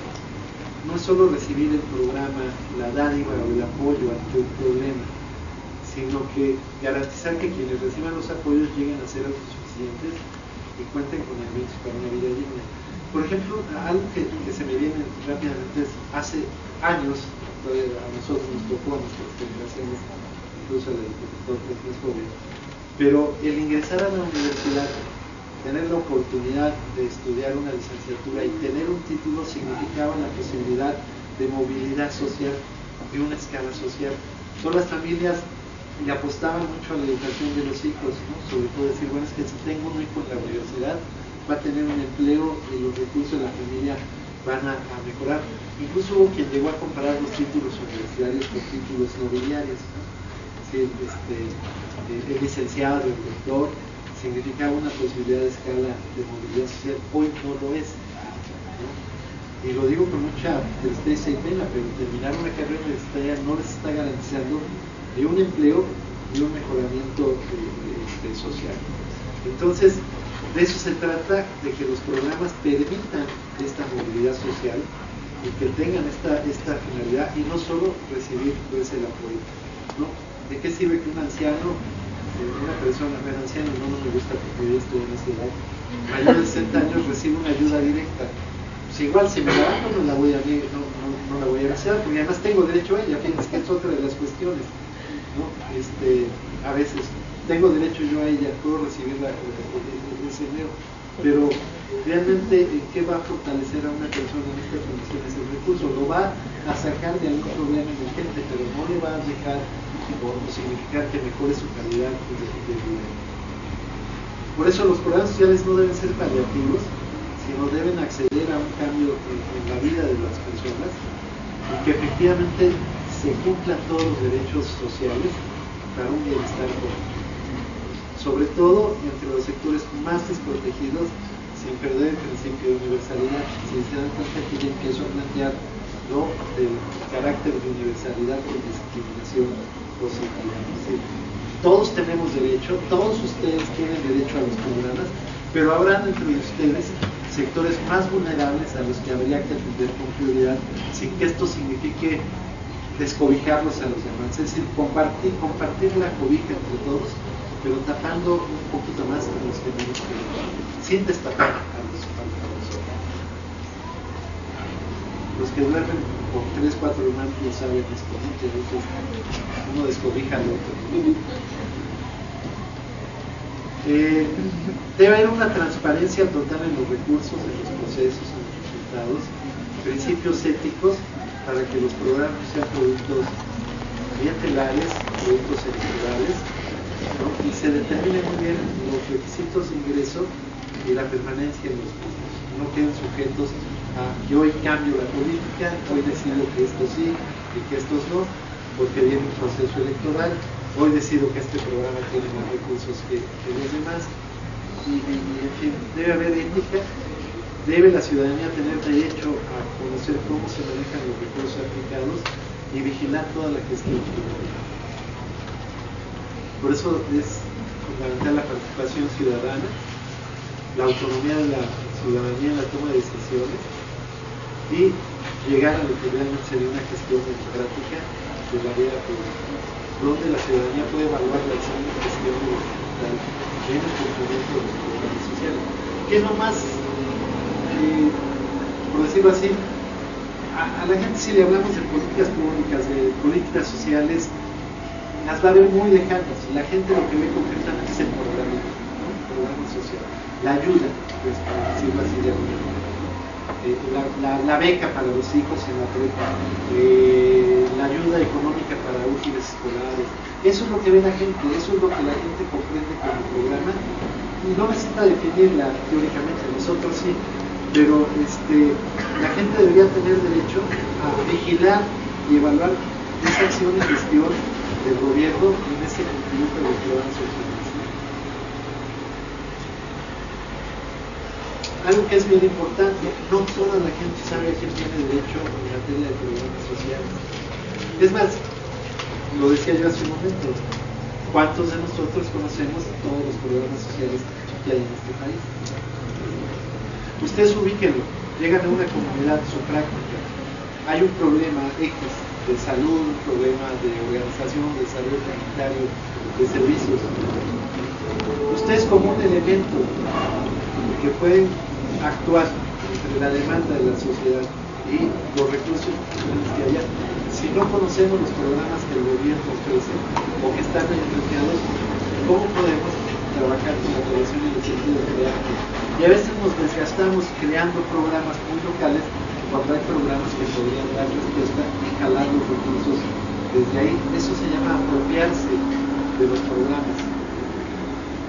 No es solo recibir el programa, la dádiva o el apoyo ante un problema, sino que garantizar que quienes reciban los apoyos lleguen a ser autosuficientes suficientes y cuenten con alimentos para una vida digna. Por ejemplo, algo que se me viene rápidamente es, hace años, a nosotros nos tocó, a nuestras generaciones, incluso al doctor que es más joven, pero el ingresar a la universidad, tener la oportunidad de estudiar una licenciatura y tener un título significaba la posibilidad de movilidad social, de una escala social. Todas las familias le apostaban mucho a la educación de los hijos, ¿no? Sobre todo decir, bueno, es que si tengo un hijo en la universidad, va a tener un empleo y los recursos de la familia van a mejorar. Incluso hubo quien llegó a comparar los títulos universitarios con títulos nobiliarios, ¿no? Es decir, el licenciado, el doctor, significaba una posibilidad de escala de movilidad social. Hoy no lo es, ¿no? Y lo digo con mucha tristeza y pena, pero terminar una carrera universitaria no les está garantizando ni un empleo ni un mejoramiento social. Entonces, de eso se trata, de que los programas permitan esta movilidad social y que tengan esta finalidad y no solo recibir pues, el apoyo, ¿no? ¿De qué sirve que un anciano, una persona, bueno, anciano no me gusta porque yo estoy en esa edad, mayor de 60 años recibe una ayuda directa? Pues igual si me la dan no la voy a hacer, porque además tengo derecho a ella, fíjense que es otra de las cuestiones, ¿no? A veces tengo derecho yo a ella, puedo recibir ese dinero, pero realmente ¿qué va a fortalecer a una persona en estas condiciones? El recurso lo va a sacar de algún problema emergente, pero no le va a dejar o significar que mejore su calidad de vida. Por eso los programas sociales no deben ser paliativos, sino deben acceder a un cambio en la vida de las personas y que efectivamente se cumplan todos los derechos sociales para un bienestar común. Sobre todo entre los sectores más desprotegidos, sin perder el principio de universalidad. Si se dan cuenta que ya empiezo a plantear, ¿no?, el carácter de universalidad con discriminación positiva. Es decir, todos tenemos derecho, todos ustedes tienen derecho a los programas, pero habrán entre ustedes sectores más vulnerables a los que habría que atender con prioridad, sin que esto signifique descobijarlos a los demás. Es decir, compartir la cobija entre todos, pero tapando un poquito más a los que menos quieren, sin destapar a los otros. Los que duermen con 3, 4 hermanos no saben esto, ¿no? Que a veces uno descobija al otro. Debe haber una transparencia total en los recursos, en los procesos, en los resultados, principios éticos para que los programas sean productos ambientales, productos electorales, ¿no? Y se determinen muy bien los requisitos de ingreso y la permanencia en los mismos. No queden sujetos a que hoy cambio la política, hoy decido que estos sí y que estos no, porque viene un proceso electoral, hoy decido que este programa tiene más recursos que los demás, y en fin, debe haber ética, debe la ciudadanía tener derecho a conocer cómo se manejan los recursos aplicados y vigilar toda la gestión pública. Por eso es fundamental la participación ciudadana, la autonomía de la ciudadanía en la toma de decisiones y llegar a lo que realmente sería una gestión democrática de la vida pública, donde la ciudadanía puede evaluar la acción de gestión gubernamental en el cumplimiento de los programas sociales. ¿Qué es lo más, por decirlo así, a la gente si le hablamos de políticas públicas, de políticas sociales, las va a ver muy lejanas? La gente lo que ve concretamente es el programa, ¿no? El programa social, la ayuda, pues, para decirlo así de alguna manera. La beca para los hijos en la prepa, la ayuda económica para útiles escolares, eso es lo que ve la gente, eso es lo que la gente comprende como programa y no necesita definirla teóricamente, nosotros sí, pero la gente debería tener derecho a vigilar y evaluar esa acción y gestión del gobierno en ese cumplimiento de los programas sociales. Algo que es bien importante, no toda la gente sabe a quién tiene derecho en materia de programas sociales. Es más, lo decía yo hace un momento, ¿cuántos de nosotros conocemos todos los programas sociales que hay en este país? Ustedes ubíquenlo, llegan a una comunidad su práctica, hay un problema X, de salud, problemas de organización, de desarrollo comunitario, de servicios. Ustedes como un elemento que pueden actuar entre la demanda de la sociedad y los recursos que haya, si no conocemos los programas que el gobierno ofrece o que están anunciados, ¿cómo podemos trabajar con la población en el sentido de crear? Y a veces nos desgastamos creando programas muy locales cuando hay programas que podrían dar respuesta y jalar los recursos desde ahí. Eso se llama apropiarse de los programas.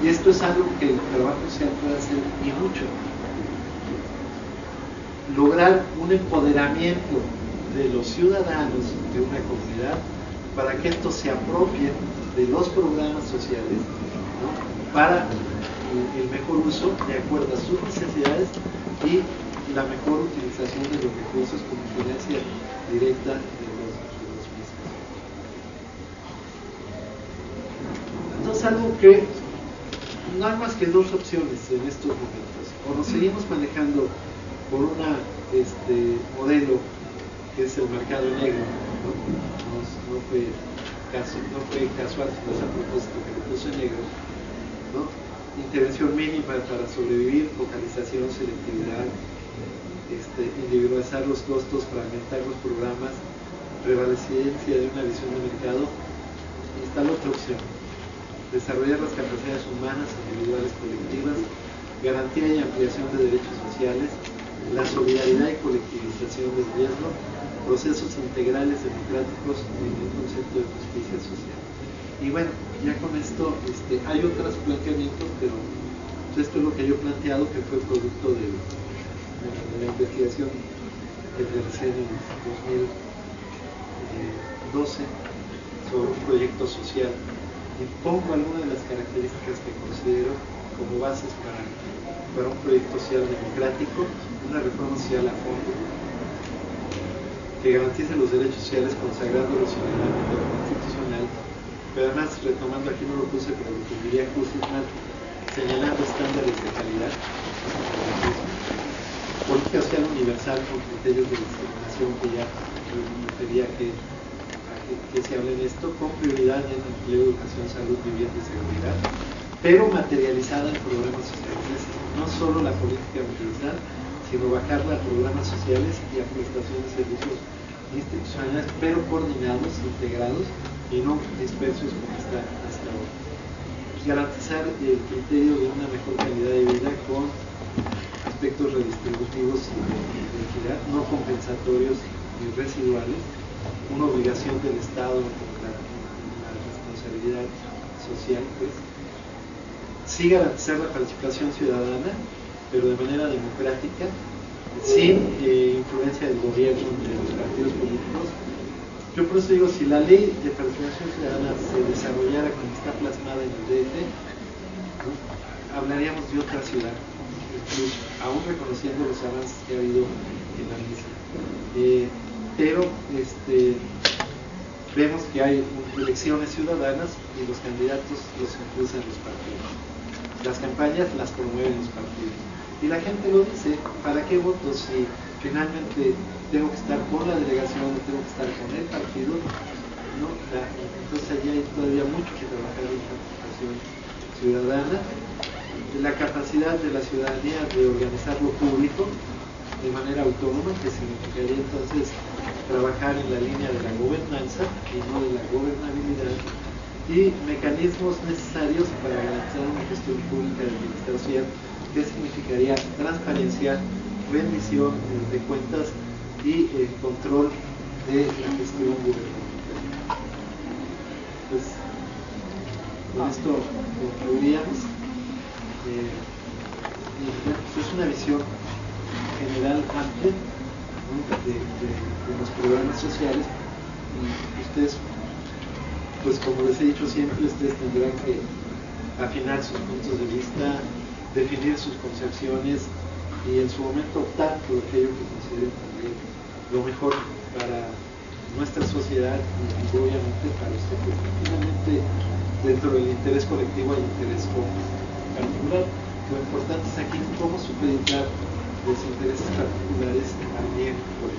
Y esto es algo que el trabajo social puede hacer y mucho. Lograr un empoderamiento de los ciudadanos de una comunidad para que estos se apropien de los programas sociales, ¿no?, para el mejor uso de acuerdo a sus necesidades y la mejor utilización de los recursos como financia directa de los mismos. Entonces, algo que no hay más que dos opciones en estos momentos: o nos seguimos manejando por un modelo que es el mercado negro, no fue casual, sino es a propósito que lo puso en negro, ¿no? Intervención mínima para sobrevivir, focalización, selectividad, individualizar los costos, fragmentar los programas, prevalecencia de una visión de mercado. Y está la otra opción: desarrollar las capacidades humanas, individuales, colectivas, garantía y ampliación de derechos sociales, la solidaridad y colectivización del riesgo, procesos integrales democráticos y un concepto de justicia social. Y bueno, ya con esto hay otros planteamientos, pero esto es lo que yo he planteado, que fue producto de la investigación que realicé en el 2012 sobre un proyecto social, y pongo algunas de las características que considero como bases para un proyecto social democrático, una reforma social a fondo, que garantice los derechos sociales consagrándolos en el ámbito constitucional, pero además, retomando, aquí no lo puse, pero lo que diría Kurzweil, señalando estándares de calidad, política social universal con criterios de discriminación, que ya me pedía que se hable de esto, con prioridad en empleo, educación, salud, vivienda y seguridad, pero materializada en programas sociales. No solo la política universal, sino bajarla a programas sociales y a prestación de servicios institucionales, pero coordinados, integrados y no dispersos como está hasta ahora. Garantizar el criterio de una mejor calidad de vida con aspectos redistributivos y de equidad, no compensatorios ni residuales, una obligación del Estado con la responsabilidad social, pues. Sí, garantizar la participación ciudadana, pero de manera democrática, sin influencia del gobierno, de los partidos políticos. Yo por eso digo, si la ley de participación ciudadana se desarrollara como está plasmada en el DF, ¿no?, hablaríamos de otra ciudad, incluso aún reconociendo los avances que ha habido en la misma. Pero vemos que hay elecciones ciudadanas y los candidatos los impulsan los partidos. Las campañas las promueven los partidos. Y la gente lo dice: ¿para qué voto si finalmente tengo que estar con la delegación, tengo que estar con el partido, ¿no? Entonces allí hay todavía mucho que trabajar en participación ciudadana. La capacidad de la ciudadanía de organizar lo público de manera autónoma, que significaría entonces trabajar en la línea de la gobernanza y no de la gobernabilidad, y mecanismos necesarios para garantizar una gestión pública del bienestar social, que significaría transparencia, rendición de cuentas y el control de la gestión gubernamental. Pues con esto concluiríamos. Es una visión general amplia, ¿no?, de los programas sociales, y ustedes, pues como les he dicho siempre, ustedes tendrán que afinar sus puntos de vista, definir sus concepciones y en su momento optar por aquello que consideren también lo mejor para nuestra sociedad y obviamente para usted, porque finalmente dentro del interés colectivo hay interés particular. Lo importante es aquí cómo supeditar los intereses particulares al bien colectivo.